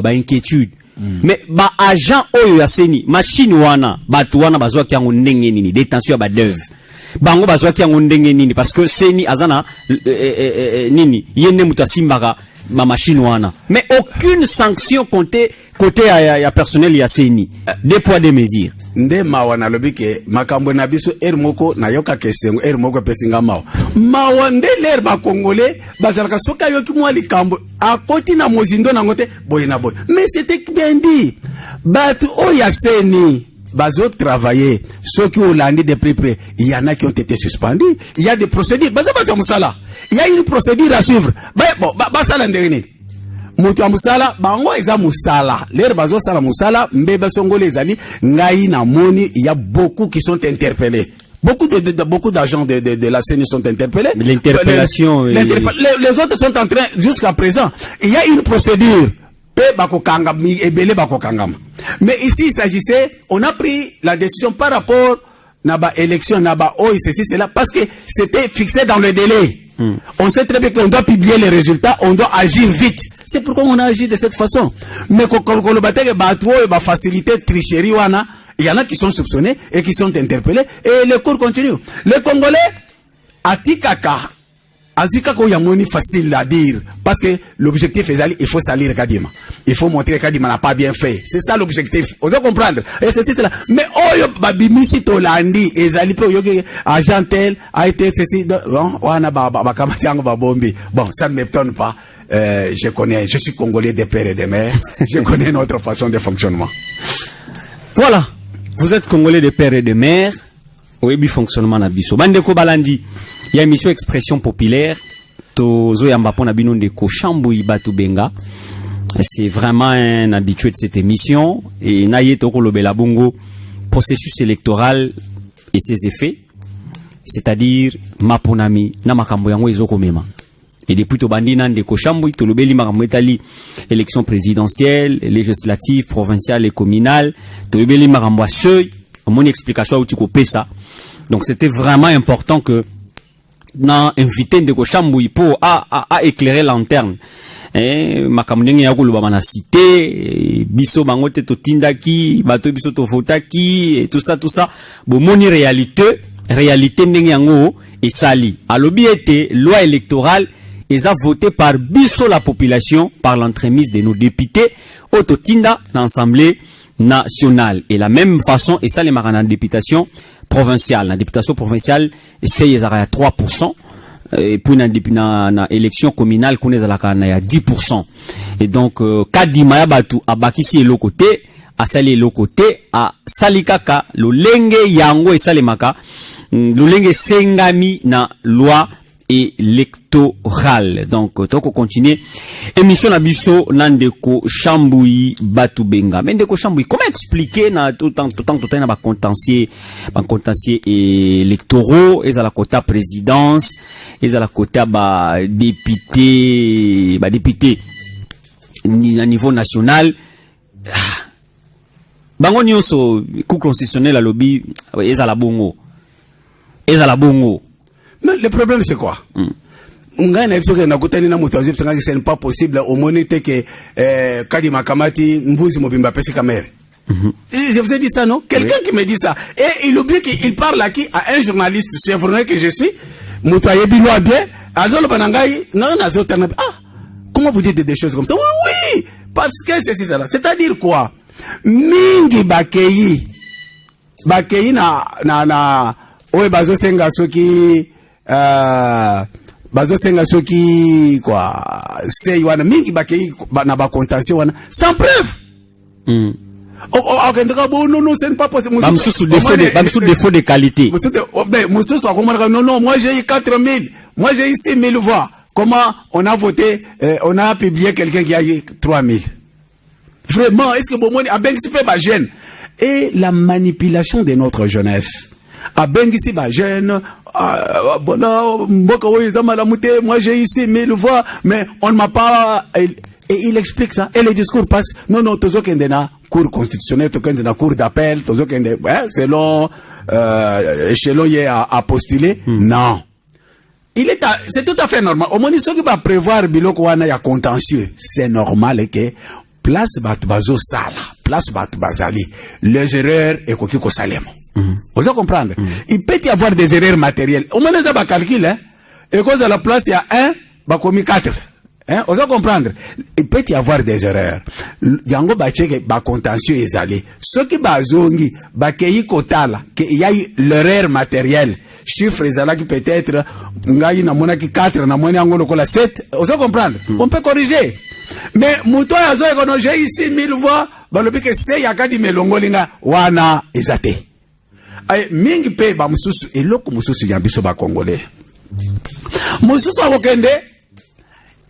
Inquiétude. Mais agent oyo ya CENI machine wana batu wana bazwa kiango ndenge nini détention ba dev bango bazwa kiango ndenge nini parce que CENI azana nini yende mutasimbaka ma machine wana mais aucune sanction côté ya personnel ya CENI des poids des mesures nde mawa na lobike makambo na biso moko na yoka kesengo moko pesinga mawa nde ler ba congolais bazalaka soka yoki mwa likambo akoti na mozindo na ngote boy na boy mais c'était bien dit batu o ya CENI bazo travailler ceux qui ont landé de près il y en a qui ont été suspendus il y a des procédures bazaba musala il y a une procédure à suivre bon basala ndeni mutu ya musala bango eza musala lere bazo sala musala mbeba songole ezali ngai na moni il y a beaucoup qui sont interpellés beaucoup d'agents de la CENI sont interpellés. L'interpellation les autres sont en train jusqu'à présent il y a une procédure mais ici il s'agissait on a pris la décision par rapport naba élection naba ceci cela parce que c'était fixé dans le délai. On sait très bien qu'on doit publier les résultats, on doit agir vite. C'est pourquoi on a agi de cette façon. Mais quand le bataille va faciliter tricherie, il y en a qui sont soupçonnés et qui sont interpellés et le cours continue. Les Congolais, atikaka, azikako yamoni facile à dire parce que l'objectif est il faut salir Kadima. Il faut montrer que Kadima n'a pas bien fait. C'est ça l'objectif. On doit comprendre. Et c'est là. Mais oyo babimisi tolandi ezali po yoge agent tel a été ceci wana ba kamatiango ba bombi. Bon, ça ne m'étonne pas. Je suis congolais de père et de mère. Je connais notre façon de fonctionnement. Voilà. Vous êtes congolais de père et de mère. Oui, bi fonctionnement na biso. Bandeko balandi. Il y a une émission expression populaire. Tozo yamba pona bino ndeko Chambouyi Batu Benga. C'est vraiment un habitué de cette émission. Et naye toko lobela bongo processus électoral et ses effets. C'est-à-dire maponami na makambo yango ezoko mema. Et depuis to bandina ndeko Chambouyi to lobeli makambo etali élection présidentielle, législative, provinciale et communale. To lobeli makambo seuil. Mon explication au tiko pesa. Donc c'était vraiment important que na invité ndeko Chambouyi pour à éclairer lanterne. Makamundenge ya kuluba bana cité biso bango te to tindaki bato biso to votaki et tout ça bon moni réalité ndenge yango et sali alobi été loi électorale et a voté par biso la population par l'entremise de nos députés au totinda dans l'Assemblée nationale et la même façon et ça les marana députation provinciale la députation provinciale c'est y a 3%. Et puis na élection communale qu'on est à la cana ya 10%. Et donc kadima ya batu abakisi le côté a sali le côté a salikaka lo lenge yango et salemaka lo lenge sengami na loi électorale. Donc toko continuer émission na biso nandeko Chambouyi Batu Benga. Mais ndeko Chambouyi comment expliquer na tout temps na ba contentieux électoraux et à la quota présidence et à la quota député à niveau national bango nyonso cour constitutionnel à lobby et à la bongo mais le problème c'est quoi? Ce n'est pas possible au moment que Kadima Kamati Mbuzi Mobimba Pesi Kamere. Je vous ai dit ça, non? Quelqu'un qui me dit ça. Et il oublie qu'il parle à qui? À un journaliste chevronné que je suis. Moutaye Binois bien. Alors le Banangaï, non, comment vous dites des choses comme ça? Oui, parce que c'est ça. C'est-à-dire quoi? Mingi Bakeyi na oe bazo senga soki quoi c'est wana mingi bakei na ba contentieux wana sans preuve. Non, c'est pas possible. Sous défaut de qualité. Non, moi j'ai eu 4000, moi j'ai eu 6000 voix. Comment on a voté, on a publié quelqu'un qui a eu 3000. Vraiment, est-ce que bon a ben c'est pas jeune? et la manipulation de notre jeunesse. À Bengisi, bah, jeune, moi j'ai ici 1000 voix, mais on ne m'a pas, et il explique ça, et les discours passent, non, tozo kendena, cour constitutionnel, tozo kendena, cour d'appel, tozo kendena, selon, échelon y a postulé, non. C'est tout à fait normal. Au moins, ce qui va prévoir, biloko wana ya contentieux, c'est normal que, place batbazo sala, place batbazali, les erreurs, et quoi qu'il salem. Vous allez comprendre. Il peut y avoir des erreurs matérielles. Au moins, ça va calculer, hein. Et cause de la place, il y a 1, bah, commis 4. Hein? Vous allez comprendre. Il peut y avoir des erreurs. Yango ba cheke, ba contentieux est allé. Ce qui ba zongi, ba keyi kotala, qu'il y a eu l'erreur matérielle. Chiffre est qui peut-être, ngayi na mona ki 4, na mona yango lokola 7. Vous allez comprendre. On peut corriger. Mais, mouton ya zo ekono, j'ai ici 1000 voix, ba le que c'est yakadi melongolinga, wana, ezate. Mingi pe ba mususu eloko mususu ya biso ba congolais. Mususu akokende,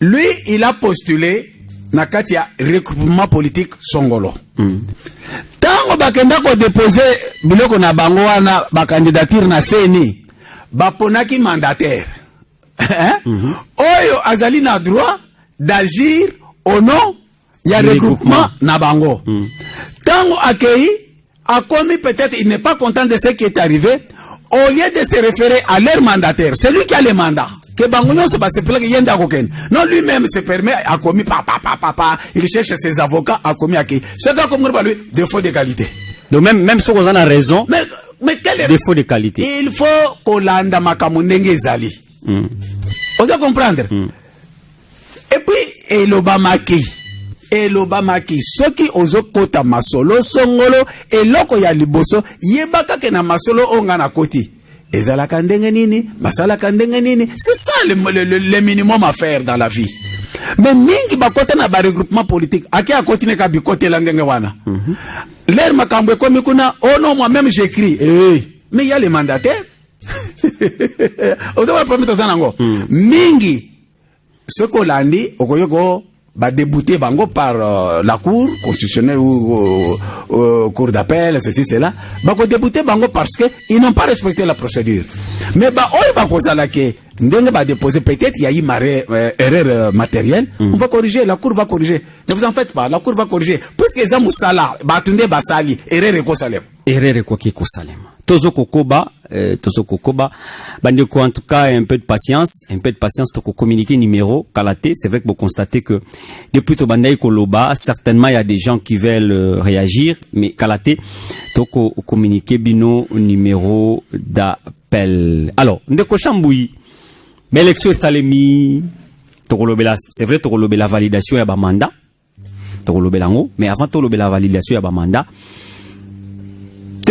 lui il a postulé na kati ya regroupement politique Songolo. Tango bakenda ko déposer biloko na bango wana ba candidature na CENI, ba ponaki mandataire. Oyo azali na droit d'agir au nom ya regroupement na bango. Tango akei a commis peut-être, il n'est pas content de ce qui est arrivé, au lieu de se référer à leur mandataire, c'est lui qui a le mandat. Que Bangounion se passe pour qu'il y ait non, lui-même se permet à commis papa, il cherche ses avocats à commis à qui. C'est ça comme lui, défaut de qualité. Donc même si vous en a raison, mais quel est défaut de qualité? Il faut qu'on landa makamundenge zali. Vous allez comprendre. Et puis, et l'Obamaki. Et l'Obamaki, ceux qui osent kota masolo songolo, et loko ya liboso, yebaka ke na masolo ongana koti. Ezala kandenge nini, masala kandenge nini, c'est ça le minimum à faire dans la vie. Mais mingi bakote na ba regroupement politique, ake a continuer ka bikote langenge wana. L'air makambwe kwa mikuna, oh non, moi-même j'écris, mais il y a les mandataires. Ozo wa promettre zanango. Mingi, ce qu'on l'a dit, okoyoko, ba débouté bango par la cour constitutionnelle ou cour d'appel, ceci, cela. Ba ko débouté bango parce que ils n'ont pas respecté la procédure. Mais ba oy ba ko sala ke ndenge ba déposer peut-être il y a eu erreur matérielle, on va corriger, la cour va corriger. Ne vous en faites pas, la cour va corriger. Puisque les amus sala, ba tunde ba sali, erreur ko salem. Erreur ko ki ko salem. Tozo kokoba, bandeko, en tout cas, un peu de patience, toko communiquer numéro, Kalaté. C'est vrai que vous constatez que, depuis to bandai koloba, certainement, il y a des gens qui veulent réagir, mais Kalaté, toko communiquer bino numéro d'appel. Alors, ndeko chamboui, mais l'élection salemi, toko lobela, c'est vrai, toko lobela validation ya ba mandat, toko lobela ngo, mais avant toko lobela validation ya ba mandat,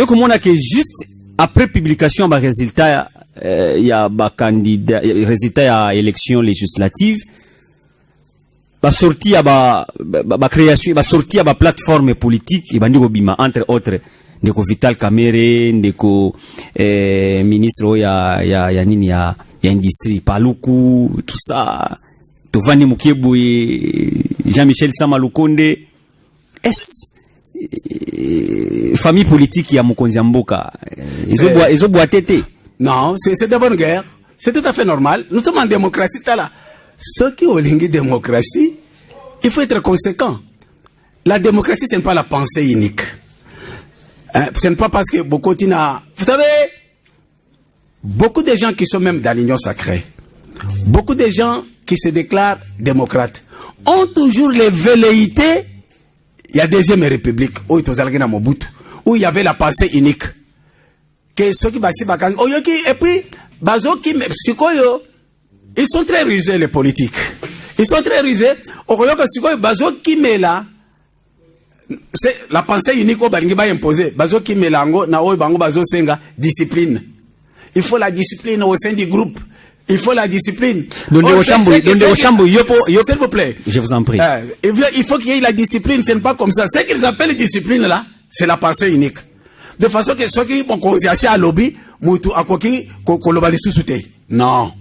comme on a que juste après publication bah résultat il y a bah candidat résultat à élection législative bah sortie à bah création bah sortie à bah plateforme politique et bah ndiko bima entre autres ndeko Vital Kamerhe ndeko ministre ya nini ya industrie Paluku tout ça Tovani Mukebu et Jean-Michel Samalukonde famille politique ya Mokonzi Mboka ils ont boité. Non, c'est de bonne guerre. C'est tout à fait normal. Nous sommes en démocratie là. Ceux qui ont une démocratie, il faut être conséquent. La démocratie, ce n'est pas la pensée unique. Ce n'est pas parce que beaucoup vous savez, beaucoup de gens qui sont même dans l'union sacrée, beaucoup de gens qui se déclarent démocrates, ont toujours les velléités. Il y a deuxième république où il y avait la pensée unique. Que ceux qui et puis ils sont très rusés les politiques. Ils sont très rusés. C'est la pensée unique au balingi ba imposer. Bazo ki melango na oy bango bazo senga discipline. Il faut la discipline au sein du groupe. Il faut la discipline. S'il vous plaît. Je vous en prie. Il faut qu'il y ait la discipline. Ce n'est pas comme ça. Ce qu'ils appellent discipline là, c'est la pensée unique. De façon que ceux qui ont causé à lobby, non.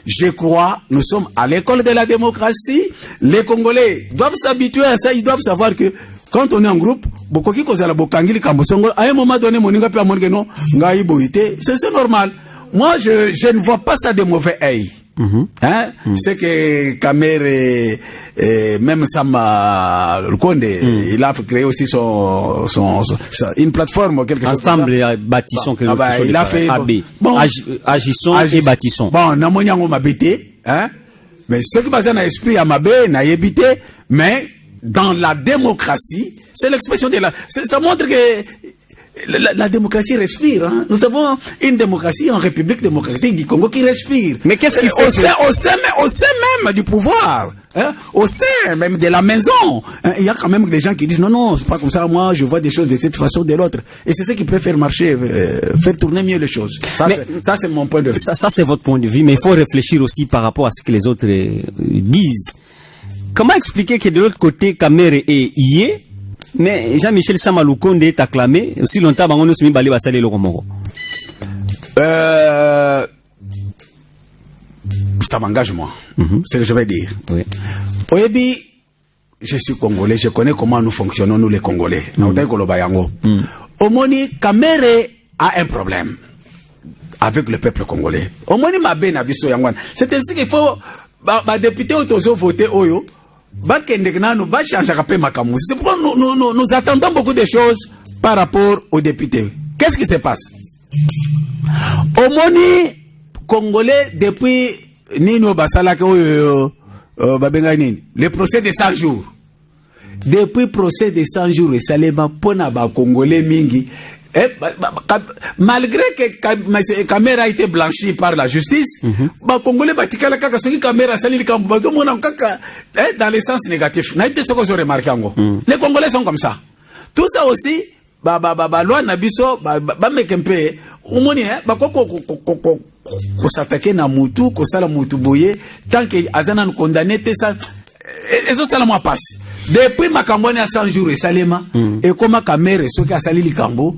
Je crois, nous sommes à l'école de la démocratie. Les Congolais doivent s'habituer à ça. Ils doivent savoir que Quand on est en groupe, beaucoup qui cause la bokangili kambosongo, à un moment donné, mon inga pe amon geno, ngai boité, c'est normal. Moi, je ne vois pas ça de mauvais œil. Hein? C'est que Kamer même Sama Rukonde, il a créé aussi une plateforme quelque chose. Ensemble, bâtissons quelque chose. Il a fait bon, agissons et bâtissons. Bon, na monyango mabité, hein? Mais ce qui basé dans l'esprit à mabé, na yébité, mais dans la démocratie, c'est l'expression de la. Ça montre que la démocratie respire. Hein? Nous avons une démocratie en République démocratique du Congo qui respire. Mais qu'est-ce qu'il fait au sein même du pouvoir, hein? Au sein même de la maison, hein? Il y a quand même des gens qui disent non, c'est pas comme ça. Moi, je vois des choses de cette façon ou de l'autre. Et c'est ce qui peut faire marcher, faire tourner mieux les choses. Ça, c'est mon point de vue. Ça c'est votre point de vue. Mais il faut réfléchir aussi par rapport à ce que les autres disent. Comment expliquer que de l'autre côté, Kamer est yé? Mais Jean-Michel Samaloukonde est acclamé aussi longtemps bango nous simi bali basale le komoko. Ça m'engage moi. C'est ce que je vais dire. Oui. Oyebi, je suis congolais, je connais comment nous fonctionnons nous les Congolais. Omoni Kamere a un problème avec le peuple congolais. Omoni mabe na biso yangwana. C'est ainsi qu'il faut ba député otozo voter oyo. C'est pourquoi nous attendons beaucoup de choses par rapport aux députés. Qu'est-ce qui se passe? Au Moni Congolais, depuis Nino Basalake, le procès de 100 jours. Depuis le procès de 100 jours, ça les va Congolais mingi. Malgré que Kamera a été blanchi par la justice, Congolais dans le sens négatif. Les Congolais sont comme ça. Tout ça aussi, loi nabiso, mekempe, umoni, ko s'attaquer na mutu, ko sala mutu boye, tant que azana nous condamné, ça, et ça, ça passe. Depuis ma cambone à 100 jours, et salema, et comment Kamera, ce qui a sali le cambo,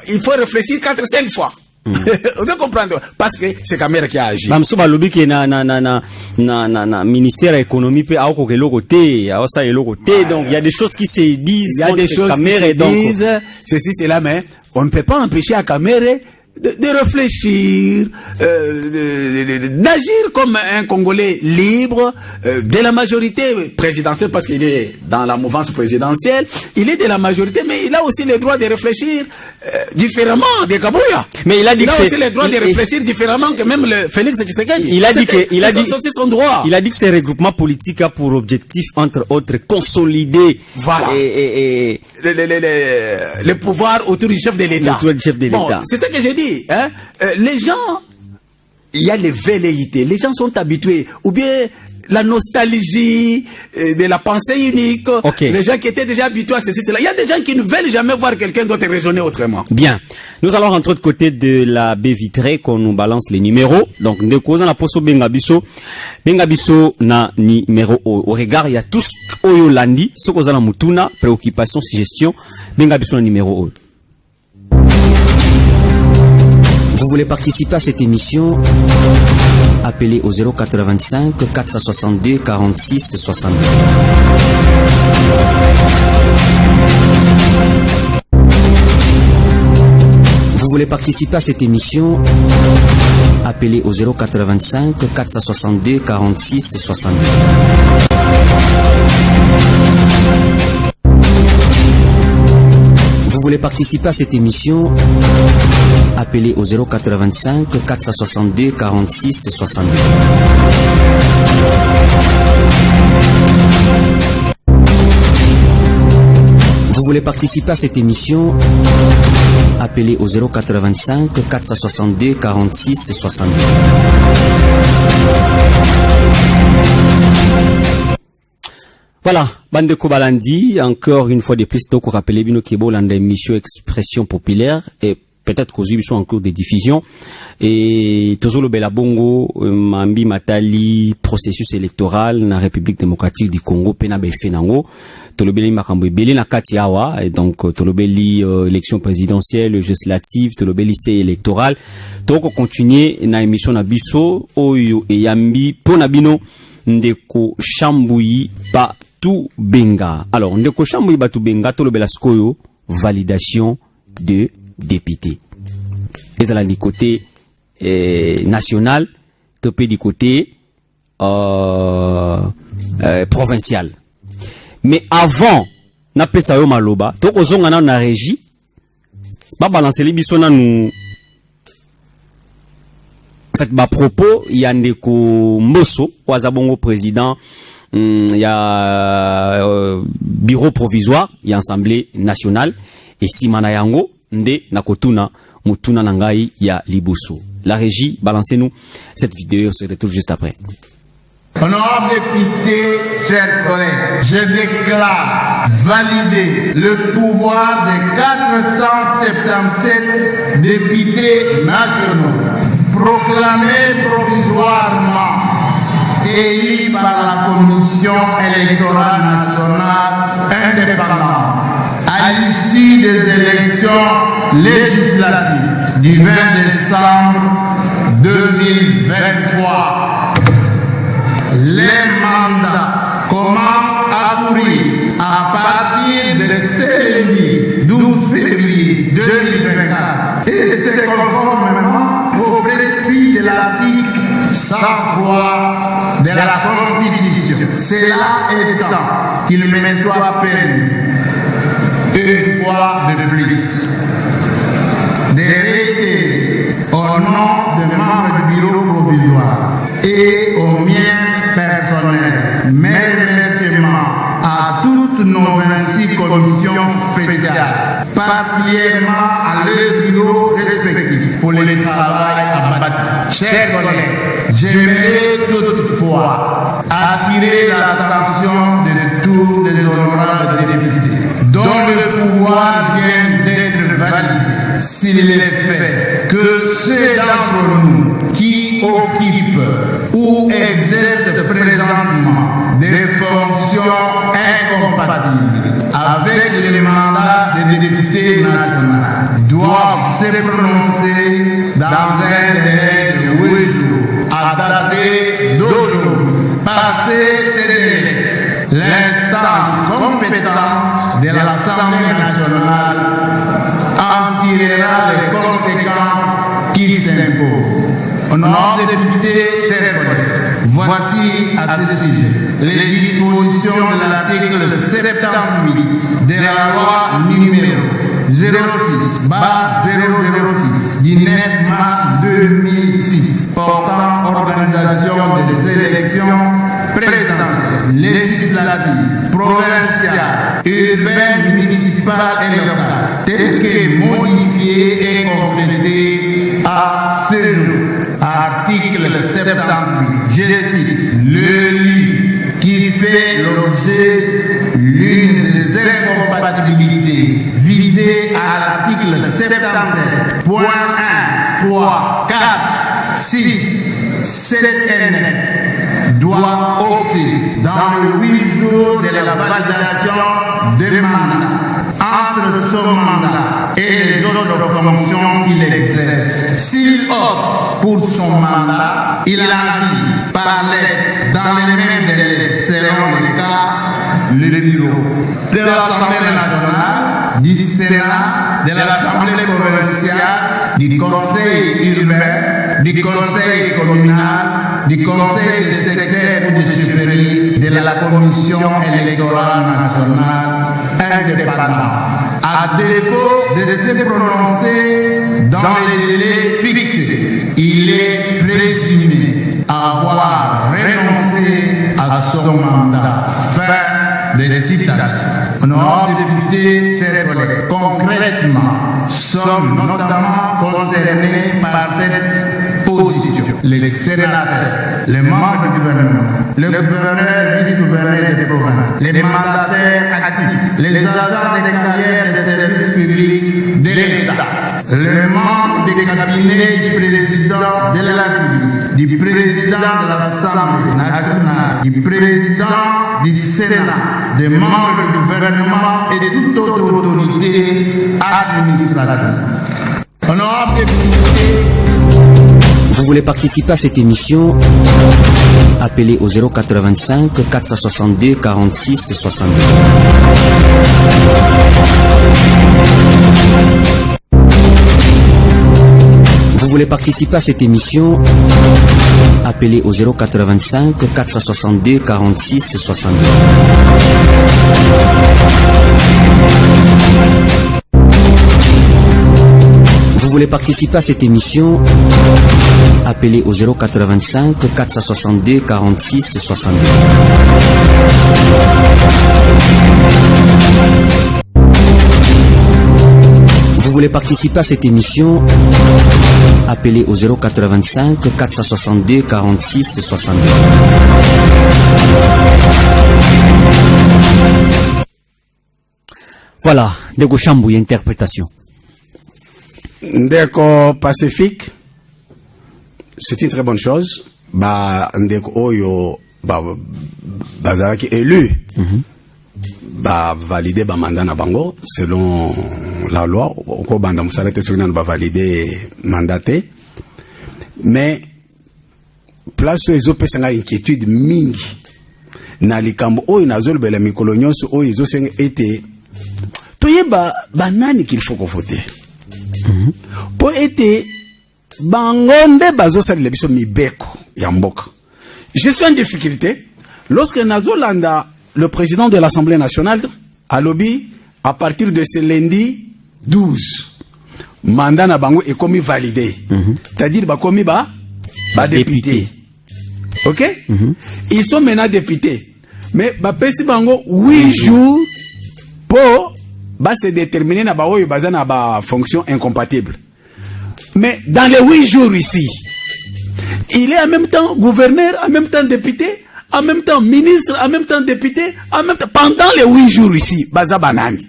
il faut réfléchir 4-5 fois. Vous devez comprendre parce que c'est Kamera qui a agi. Bamso balobi ke na ministère économie pe aoko ke lokoté, aosa e lokoté, donc il y a des choses qui se disent, il y a des choses qui se disent, ceci c'est là, mais on ne peut pas empêcher à Kamera de réfléchir, d'agir comme un Congolais libre, de la majorité présidentielle, parce qu'il est dans la mouvance présidentielle, il est de la majorité, mais il a aussi le droit de réfléchir différemment de Kabouya. Mais il a dit il a aussi le droit de réfléchir différemment que même le Félix Tshisekedi. Il a dit que, son droit. Il a dit que ces regroupements politiques a pour objectif, entre autres, consolider le pouvoir autour du chef de l'État. Bon, c'est ce que j'ai dit. Hein? Les gens, il y a les velléités. Les gens sont habitués. Ou bien la nostalgie de la pensée unique. Okay. Les gens qui étaient déjà habitués à ce système-là. Il y a des gens qui ne veulent jamais voir quelqu'un d'autre raisonner autrement. Bien. Nous allons rentrer de côté de la baie vitrée qu'on nous balance les numéros. Donc, nous causons la poso Bengabiso. Bengabiso na numéro au regard. Il y a tous Oyolandi. Ce qu'on a la mutuna, préoccupation, suggestion. Bengabiso na numéro. Vous voulez participer à cette émission? Appelez au 085 462 46 62. Vous voulez participer à cette émission? Appelez au 085 462 46 62. Vous voulez participer à cette émission? Appelez au 085 462 46 62. Vous voulez participer à cette émission? Appelez au 085 462 46 62. Voilà, Bande Kobalandi, encore une fois de plus, donc rappelez bien que l'anda émission Expression Populaire et peut-être qu'aux sont en cours de diffusion et Tozolo Belabongo, Mambi Matali, processus électoral na République démocratique du Congo, Penabe Fenango, Tolobeli Makambo Beli na Katiawa, et donc Tolobeli élection présidentielle, législative, Tolobeli c'est électoral. Donc on continue na émission na biso, Oyo et Yambi, Ponabino, Ndeko Chamboui, pa Batu Benga. Alors, ndeko chambo Batu Benga, to le belaskoyo, validation de député. Et ça là du côté national, topé du côté provincial. Mais avant, na pesa yo maloba, to kozonga na régie, ba balancer les bisona nous. En fait, ba propos, il y a ndeko Mbosso, Wazabongo président, il y a bureau provisoire, il y a assemblée nationale, et Simana Yango, nde nakotuna, mutuna nangai ya Liboso. La régie, balancez-nous cette vidéo, on se retrouve juste après. Honorable député, chers collègues, je déclare valider le pouvoir des 477 députés nationaux proclamés provisoirement élus par la Commission électorale nationale indépendante à l'issue des élections législatives du 20 décembre 2023. Les mandats commencent à courir à partir de samedi 12 février 2024 et c'est conformément au prescrit de l'article 103 de la Constitution. Cela étant qu'il me soit permis une fois de plus de réitérer au nom des membres du bureau provisoire et aux miens personnels mes remerciements à toutes nos 26 commissions spéciales, particulièrement à leurs bureaux respectifs pour le travail abattu. Chers collègues, j'aimerais toutefois attirer l'attention de tous les honorables députés dont le pouvoir vient d'être validé, s'il est fait que ceux d'entre nous qui occupent ou exercent présentement des fonctions incompatibles avec les mandats des députés nationaux doivent se prononcer dans un délai de 8 jours à dater d'aujourd'hui. Passé ce délai, l'instance compétente de l'Assemblée nationale en tirera les conséquences qui s'imposent. Honorable député, chers collègues, voici à ce sujet les dispositions de l'article 78 de la loi numéro 06/006 du 9 mars 2006 portant organisation des élections présidentielles, législatives, provinciales, urbaines, municipales et locales, telles que modifiées et complétées à ce jour. Article 78, je cite, le lit qui fait l'objet l'une des incompatibilités visées à l'article 77, point 1, 3, 4, 6, 7 et 9 doit opter dans les 8 jours de la validation des mandats entre son mandat et les autres fonctions qu'il exerce. S'il opte pour son mandat, il invite par lettre dans les mêmes délais selon les cas le bureau de l'Assemblée nationale, du Sénat, de l'Assemblée provinciale, du Conseil urbain, du Conseil communal, du Conseil des secrétaires ou de chefferie de la Commission électorale nationale indépendante. À défaut de se prononcer dans les délais fixés, il est présumé avoir renoncé à son mandat. Fin des citations. Honorable député, chers collègues, concrètement, sommes notamment concernés par cette position. Les sénateurs, les membres du gouvernement, le gouverneur, vice-gouverneur des provinces, les mandataires actifs, les agents des carrières des services publics de l'État, les membres du cabinet du président de la République, du président de l'Assemblée nationale, du président du Sénat, des membres du gouvernement et de toute autre autorité administrative. Honorable député, vous voulez participer à cette émission? Appelez au 085 462 46 62. Vous voulez participer à cette émission? Appelez au 085 462 46 62. Vous voulez participer à cette émission? Appelez au 085 462 46 62. Vous voulez participer à cette émission? Appelez au 085 462 46 62. Voilà, de Gauchambouille, interprétation. Ndeko Pacifique, c'est une très bonne chose. Ndeko Oyo, Bazaraki élu, valider mandat na bango selon la loi. Oko banda musarete souna ba valider mandaté. Mais place où ils ont pesanga inquiétude mingi na likambo oyo nazol bela mikolo nyonso oyo ils ont été toyeba banani qu'il faut voter. Po ete bangonde bazosali lebiso mibeko ya mboka. Je suis en difficulté lorsque nazolanda le président de l'Assemblée nationale a lobby à partir de ce lundi 12 mandat na bango est commis validé. C'est-à-dire ba commis ba député. OK? Ils sont maintenant députés. Mais ba pesi bango 8 jours pour se déterminer na ba oyo bazana ba fonction incompatible. Mais dans les 8 jours ici, il est en même temps gouverneur, en même temps député, en même temps ministre, en même temps député, en même temps pendant les 8 jours ici, baza banani.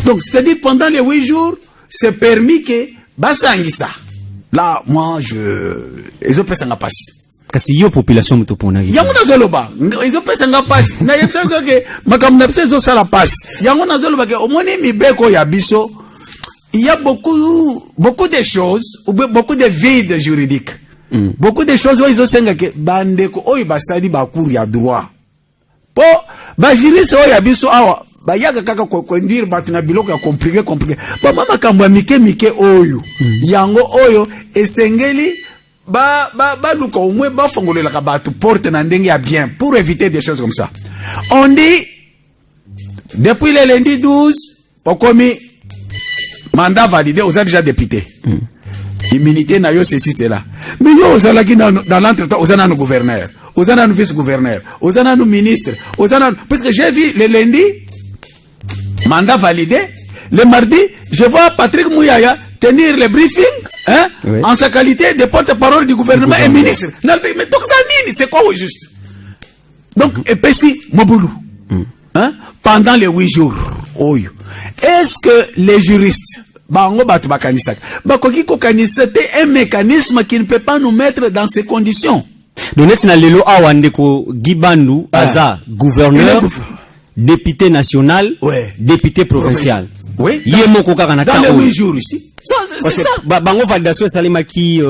Donc c'est-à-dire pendant les 8 jours, c'est permis que basangisa. Là moi ils ont pris ça passe. Kasi yo population mutopona. Yango nazoloba, ils ont pris ça passe. Na yebisa que makam na pesa zo sala passe. Yango nazoloba ke omoni mibeko ya biso. Il y a beaucoup de choses, beaucoup de vides juridiques. Beaucoup de choses où ils ont senga que bandeko oyo basali ba cour ya droit. Po ba juriste oyo ya biso awa ba yaga kaka ko conduire ba tuna biloko ya compliqué. Ba mama kambwa mike oyo. Yango oyo esengeli ba luka au moins ba fongolela ka ba porte na ndenge ya bien pour éviter des choses comme ça. On dit depuis le lundi 12 au commis mandat validé, vous êtes déjà député. Immunité na yo ceci cela. Mais yo vous allez dans l'entretemps, vous allez nous gouverneur, vous allez nous vice-gouverneur, vous allez nous ministre, vous allez parce que j'ai vu le lundi mandat validé, le mardi, je vois Patrick Mouyaya tenir le briefing en sa qualité de porte-parole du gouvernement et ministre. Mais donc c'est quoi au juste? Donc et puis Moboulou. Pendant les 8 jours. Est-ce que les juristes c'est un mécanisme qui ne peut pas nous mettre dans ces conditions? Donc, lelo awandeko Gibandu aza gouverneur, député national, député provincial. Oui. Dans les 8 jours ici. C'est ça. Bango validation Salimaki,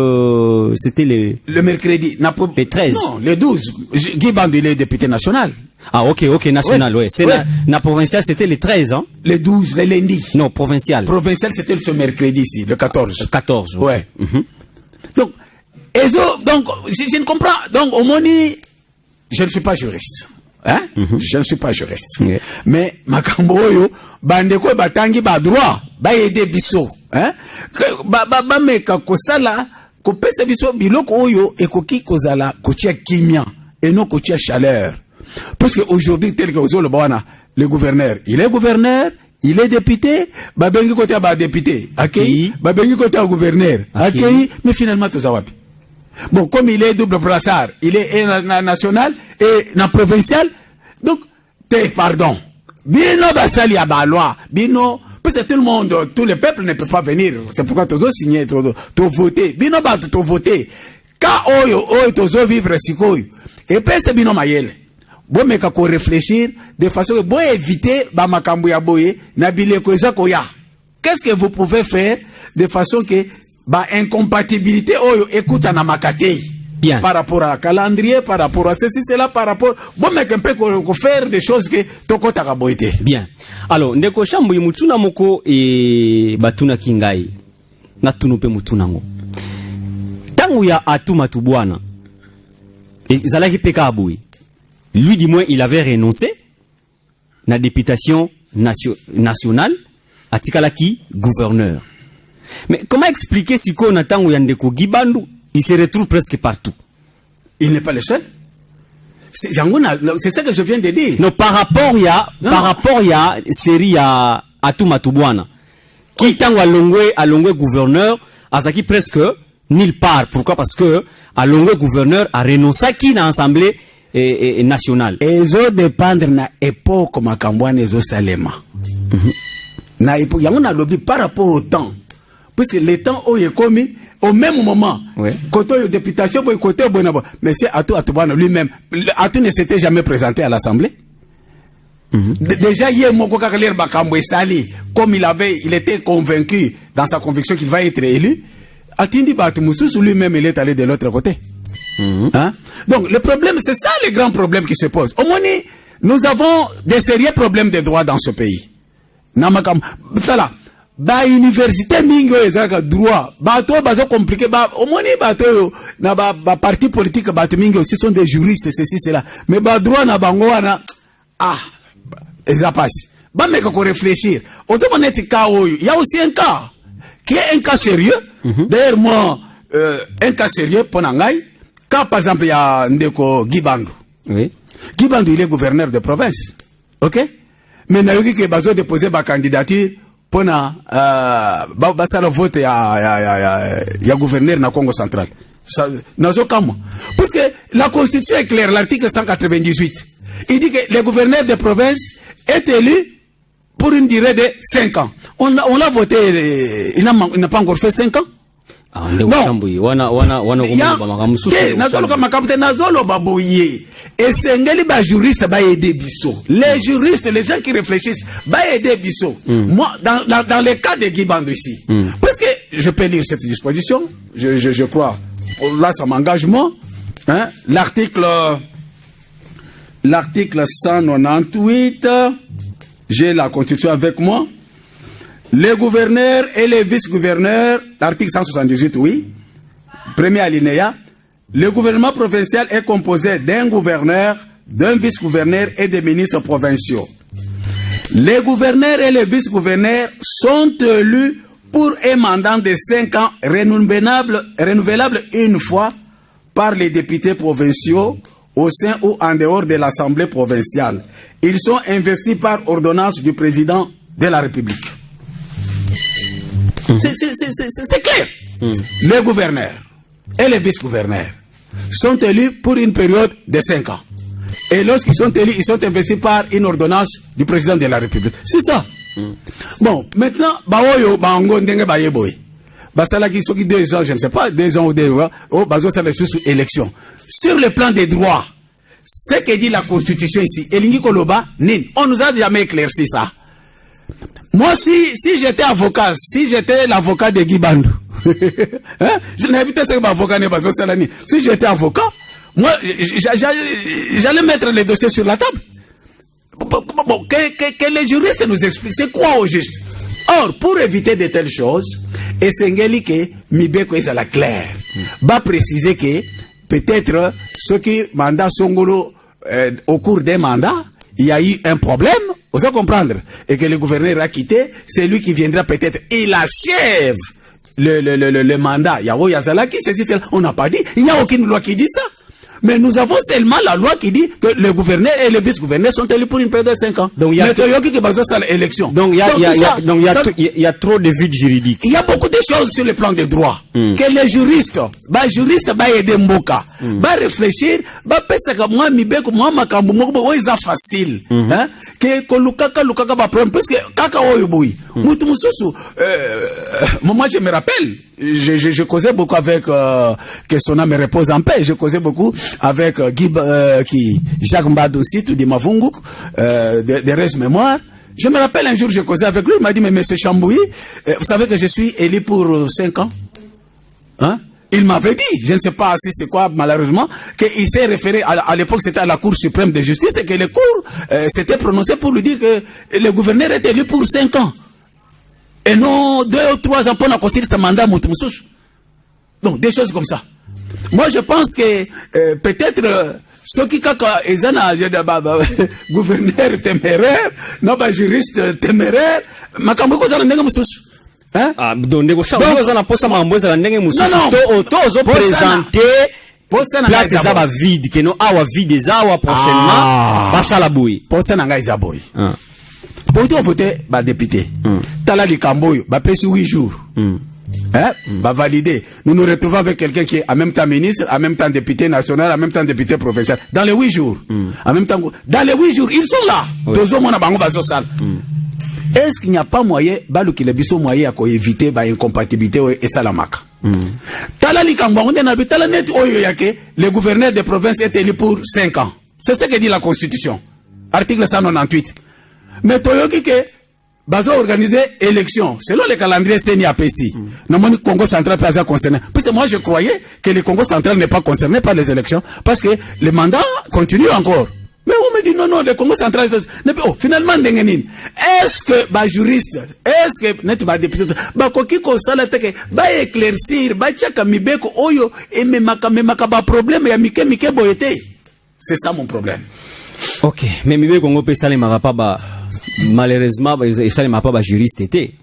c'était le mercredi. Le 13. Non, le 12. Gibandu, il est député national. Ah, ok, national, ouais. C'est la provincial, c'était le 13, hein? Le 12, le lundi. Non, provincial. Provincial, c'était ce mercredi ici, le 14. Le 14, ouais. Donc, je ne comprends. Donc, au moni, je ne suis pas juriste. Je ne suis pas juriste. Mais, makamboyo, bandeko batangi ba droit, ba yede biso. Ba meka kosala, ko pese biso biloko oyo, ekoki kozala, kotia kimia, et non kotia chaleur. Parce qu'aujourd'hui, tel que le gouverneur, il est gouverneur, il est député, babengi côté ba député, accueilli, babengi côté gouverneur, accueilli, mais finalement tout ça va. Bon, comme il est double brassard, il est national et provincial, donc, pardon. Bino basali à ba loi, bino, parce que tout le monde, tout le peuple ne peut pas venir. C'est pourquoi tous signer, tous voter. Bino ba tout voter. Ka oyo tozo vivre sikoyo. Et puis c'est bino mayele. Bon mais kako réfléchir de façon que bon éviter ba makambo ya boye na bileko ezako ya. Qu'est-ce que vous pouvez faire de façon que ba incompatibilité oyo écoute na makatei Bien. Par rapport à calendrier, par rapport à ceci, cela, par rapport... Bon, mais un peu faire des choses que toko takaboite. Bien. Alors, ndeko Shambouyi mutuna moko e batuna kingai. Na tunupe mutuna ngo. Tangu ya Atuma Tubwana. Et Zalaki Peka Abouyi. Lui, du moins, il avait renoncé na députation nationale à Tikalaki gouverneur. Mais comment expliquer si qu'on attend où Yandeko Gibandu, il se retrouve presque partout? Il n'est pas le seul. C'est ça que je viens de dire. Non, par rapport à série à Atuma Tubwana, qui tant à Longwe gouverneur, à Zaki presque nulle part. Pourquoi? Parce que à Longwe gouverneur a renoncé qui dans l'Assemblée nationale. Et ils ont dépendre na époque Makambouane et Salema. Na époque, il y a un lobby par rapport au temps. Puisque le temps où il est commis, au même moment, côté de députation, côté de monsieur Atouana lui-même, Atou ne s'était jamais présenté à l'Assemblée. Déjà, hier, comme il était convaincu dans sa conviction qu'il va être élu, Atindi Batumoussous lui-même, il est allé de l'autre côté. Hein? Donc, le problème, c'est ça le grand problème qui se pose. Au moins, nous avons des sérieux problèmes de droit dans ce pays. Namakam, voilà. Ba université mingo ezaka droit ba to bazo compliqué ba au moins ba to na ba parti politique ba to mingo aussi sont des juristes ceci cela mais ba droit na bango wana ça passe ba mais qu'on réfléchir autrement net cas il y a aussi un cas qui est un cas sérieux d'ailleurs moi un cas sérieux pour nangai cas par exemple il y a Ndeko Gibandu. Oui. Gibandu il est gouverneur de province. OK, mais na yoki que bazo déposer ba candidature pona basala vote ya gouverneur na Congo central. Ça nazo kama parce que la constitution est claire, l'article 198. Il dit que le gouverneur de province est élu pour une durée de 5 ans. On l'a voté, il n'a pas encore fait 5 ans. Ah, non. Et c'est un juriste ba aider biso. Les juristes, les gens qui réfléchissent, ba aider biso. Moi, dans le cas de Gibandu ici, parce que je peux lire cette disposition, je crois, là ça m'engagement, hein, l'article 198, j'ai la Constitution avec moi. Les gouverneurs et les vice-gouverneurs, l'article 178, oui, premier alinéa, le gouvernement provincial est composé d'un gouverneur, d'un vice-gouverneur et des ministres provinciaux. Les gouverneurs et les vice-gouverneurs sont élus pour un mandat de 5 ans renouvelable une fois par les députés provinciaux au sein ou en dehors de l'Assemblée provinciale. Ils sont investis par ordonnance du président de la République. C'est clair. Les gouverneurs et les vice-gouverneurs sont élus pour une période de 5 ans. Et lorsqu'ils sont élus, ils sont investis par une ordonnance du président de la République. C'est ça. Bon, maintenant, Baoyo, Bango, Ndenge, Bayeboy. Basalaki, sont 2 ans, je ne sais pas, 2 ans ou 2 ans, oh, Bazo, ça sous élection. Sur le plan des droits, ce que dit la Constitution ici, Elingi Koloba, Nin, on nous a jamais éclairci ça. Moi, si j'étais avocat, si j'étais l'avocat de Gibandu, hein? Je n'avais pas ce que l'avocat n'est pas Salani. Si j'étais avocat, moi, j'allais mettre les dossiers sur la table. Bon, que les juristes nous expliquent, c'est quoi au juste? Or, pour éviter de telles choses, et c'est que Mibeko est à la claire, va préciser que peut-être ceux qui mandat Songolo au cours des mandats, il y a eu un problème, vous allez comprendre, et que le gouverneur a quitté, c'est lui qui viendra peut-être, il achève le mandat. Il y a Yazalaki, on n'a pas dit, il n'y a aucune loi qui dit ça. Mais nous avons seulement la loi qui dit que le gouverneur et le vice-gouverneur sont élus pour une période de 5 ans. Donc il y a l'élection. Donc il y a trop de vides juridiques. Il y a beaucoup de choses sur le plan des droits. Que les juristes, aider Mboka, réfléchir, moi Mibeko, moi Makambu, moi c'est facile. Hein? Que Lukaka problème parce que Kaka Oyobui. Moi je me rappelle. Je causais beaucoup avec que son âme repose en paix. Je causais beaucoup avec Jacques Mbadossi, tout dit Mavungouk, des restes mémoire. Je me rappelle un jour, je causais avec lui, il m'a dit, mais monsieur Shambouyi, vous savez que je suis élu pour 5 ans. Hein? Il il m'avait dit, je ne sais pas si c'est quoi malheureusement, qu'il s'est référé à l'époque c'était à la Cour suprême de justice et que les cours s'étaient prononcés pour lui dire que le gouverneur est élu pour 5 ans et non 2 ou 3 ans pour la considérer sa mandat Moutoumoussouche. Donc des choses comme ça. Moi je pense que peut-être ceux qui ils ont gouverneur téméraire, non bah juriste téméraire, makambo ko za ndenge Moussouche. Hein? Ah, donc ça n'a pas ça mambo ça ndenge Moussouche. Auto présenter place ça va vide que non awa vide ça awa prochainement pas ça la bouille. Pour ça nanga isa boy. Pour tout voter ba député. Tala li kamboyo ba pesi 8 jours. Hein? Va valider. Nous nous retrouvons avec quelqu'un qui est en même temps ministre, en même temps député national, en même temps député provincial. Dans les 8 jours. En même temps, dans les 8 jours, ils sont là. Tozo mona bango bazo sal. Est-ce qu'il n'y a pas moyen, balu ki le biso moyen à éviter ba incompatibilité et salamaka? Tala li kamboyo na bitala net oyo yake, le gouverneur de province est élu pour 5 ans. C'est ce que dit la Constitution. Article 198. Mais toyoki ke bazo organiser élection selon le calendrier CENI APC. Non, le Congo central pas concerné. Parce que moi je croyais que le Congo central n'est pas concerné par les élections parce que le mandat continue encore. Mais on me dit non, le Congo central. Oh, finalement, est-ce que bah juriste, est-ce que net bah député, bah koki ko sala teke, bah éclaircir, bah chaka mibeko oyo et me maka ba problème ya mike boyete. C'est ça mon problème. Ok, mais mibeko Congo peut sala maka ba malheureusement ça ne m'a pas juriste été.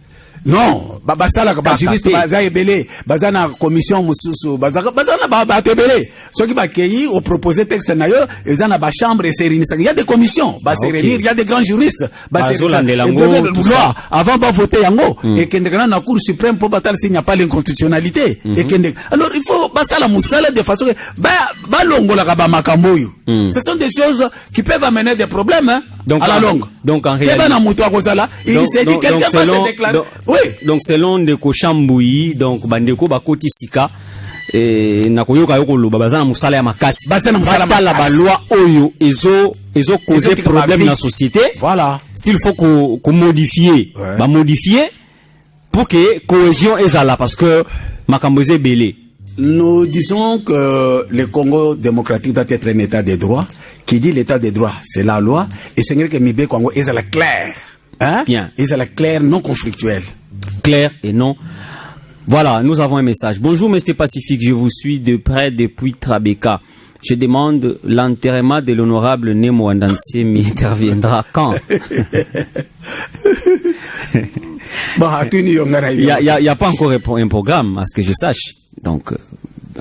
Non, basala ba juriste baza ebele, baza na commission mususu, baza na ba tebele. Ceux qui ba keyi au proposer texte na yo, ils en a ba chambre et se réunir. Il y a des commissions, ba se réunir, il y a des grands juristes, ba se réunir. Avant ba voter yango et que na Cour suprême pour batal s'il n'y a pas l'inconstitutionnalité et que alors il faut basala musala de façon que ba longola ka ba makamboyo. Ce sont des choses qui peuvent amener des problèmes hein, à la longue. Donc en réalité, il s'est dit quelqu'un va se déclarer. Oui. Donc selon de Kochamboui, donc bandeko bakoti sika et nakoyoka yoko lo babazana musala ya makasi. Bazana musala la ba loi oyo ezo causer problème dans la société. Voilà. S'il faut qu'on modifier, ba modifier pour que cohésion est là parce que makamboze belé. Nous disons que le Congo démocratique doit être un état de droit. Qui dit l'état de droit, c'est la loi. Et c'est que Mibé Congo est à la claire. Hein? Bien. Est à la claire, non conflictuelle. Claire et non. Voilà, nous avons un message. Bonjour, Monsieur Pacifique, je vous suis de près depuis Trabeka. Je demande l'enterrement de l'honorable Nemo Andansie m'y interviendra quand? Il y a pas encore un programme, à ce que je sache. Donc,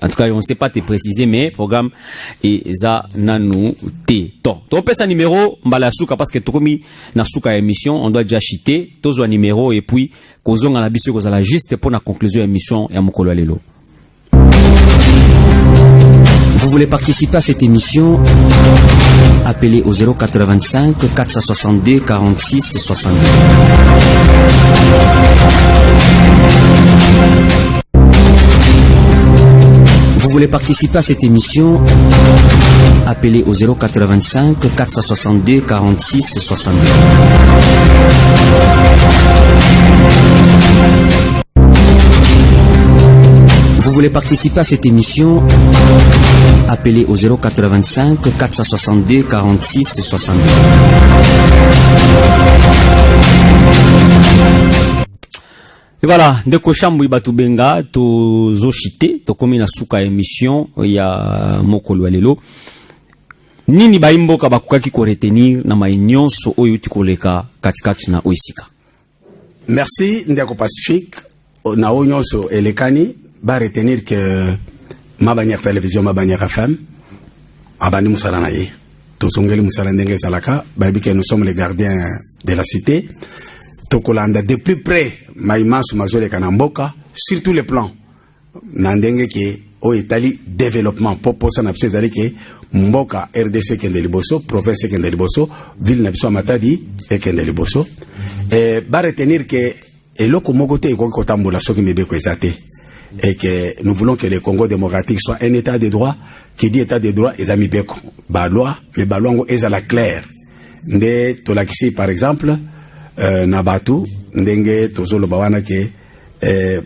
en tout cas, on ne sait pas te préciser, mais programme et za nanu te. Donc, on numéro mbala souka parce que tokomi na souka émission, on doit déjà chiter tozo numéro et puis kozonga na biso kozala juste pour la conclusion émission ya mokolo lelo. Vous voulez participer à cette émission? Appelez au 085 462 46 62. Vous voulez participer à cette émission? Appelez au 085 462 46 62. Vous voulez participer à cette émission? Appelez au 085 462 46 62. Et voilà, de Kochamboui Batubenga, to zochite, to komi na suka émission, ya mokolo lelo. Nini baimboka bakukaki ko retenir na mainyonso oyo tikoleka katikati na oisika. Merci, Ndeko Pacifique, na onyonso elekani, ba retenir que ma bannière télévision, ma bannière FM, abani musala na ye. To songeli musala ndenge salaka, ba que nous sommes les gardiens de la cité. Tokolanda de plus près maïmas mazole kanamboka sur tous les plans nandenge ke o Italie développement poposa na psezali ke mboka RDC kende liboso province kende liboso ville na biso matadi e kende liboso et ba retenir que eloko mokote eko kotambola soki mebeko ezate et que nous voulons que le Congo démocratique soit un état de droit qui dit état de droit ezami beko ba loi mais ba loi ngo ezala clair nde tolakisi par exemple na batu ndenge tozolo bawana ke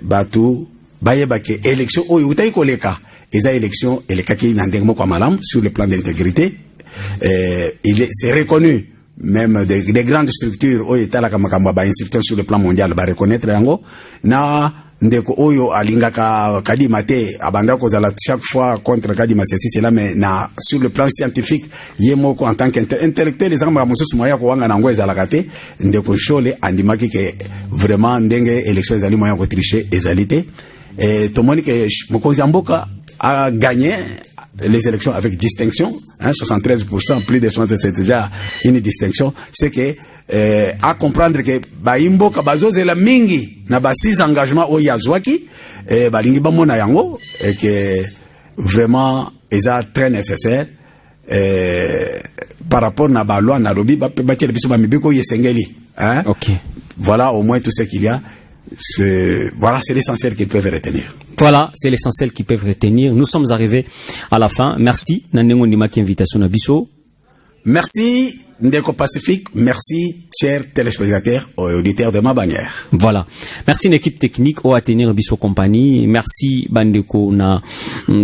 batu bayeba ke élection oyo utai koleka eza élection elekaki na ndenge moko malam sur le plan d'intégrité. C'est reconnu même des grandes structures oyo etalaka makambo ba instructeurs sur le plan mondial ba reconnaître yango na ndeko oyo alingaka Kadima te abanda kozala chaque fois contre Kadima ceci cela, mais na sur le plan scientifique yemoko en tant qu'intellectuel les anga mosusu moya ko wanga nango ezalaka te ndeko Shole andimaki ke vraiment ndenge élection ezali moya ko tricher ezalité et tomoni ke mokonzi mboka a gagné les élections avec distinction, 73%, plus de 60%, c'est déjà une distinction. C'est que à comprendre que baimbo kabazo zela mingi na ba 6 engagements o yazwaki balingi ba mona yango et que vraiment est très nécessaire par rapport na ba loi na lobi ba tele biso ba mibiko yesengeli, hein. OK. Voilà au moins tout ce qu'il y a. Voilà, c'est l'essentiel qu'ils peuvent retenir. Voilà, c'est l'essentiel qu'ils peuvent retenir. Nous sommes arrivés à la fin. Merci. Nandengo Ndimaki invitation à Bisso. Merci Ndeko Pacifique. Merci chers téléspectateurs et auditeurs de ma bannière. Voilà. Merci une équipe technique au Athénir Bisso Compagnie. Merci Bandeko na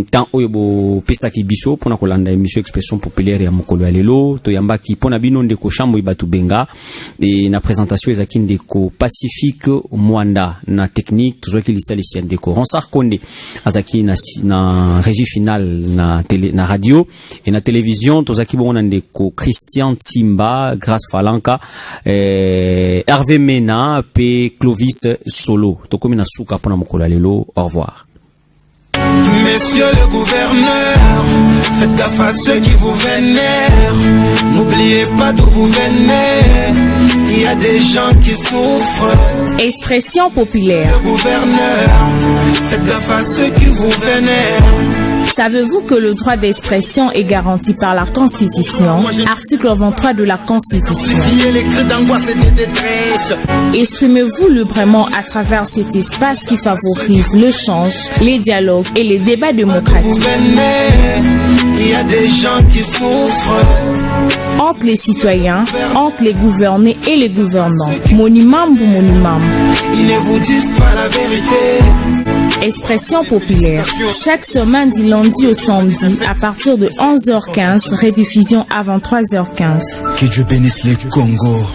temps oyobo pesaki Bisso pour na kolanda émission expression populaire ya mokolo ya lelo to yambaki pona bino ndeko chambo ibatu benga et na présentation ezaki ndeko Pacifique Mwanda na technique toujours ki lisalisi ndeko Ronsar Konde azaki na régie finale na télé na radio et na télévision tozaki bona ndeko Christian Timba, Grace Falanka, Hervé Mena, P. Clovis Solo. Tokomi na suka pona mokolo lelo. Au revoir. Messieurs le gouverneur, faites gaffe à ceux qui vous vénèrent. N'oubliez pas d'où vous venez. Il y a des gens qui souffrent. Expression populaire. Le gouverneur, faites gaffe à ceux qui vous vénèrent. Savez-vous que le droit d'expression est garanti par la Constitution, article 23 de la Constitution? Exprimez-vous librement à travers cet espace qui favorise l'échange, les dialogues et les débats démocratiques. Il y a des gens qui souffrent. Entre les citoyens, entre les gouvernés et les gouvernants. Monument ou monument. Ils ne vous disent pas la vérité. Expression populaire. Chaque semaine du lundi au samedi à partir de 11h15, rediffusion avant 3h15. Que Dieu bénisse le Congo.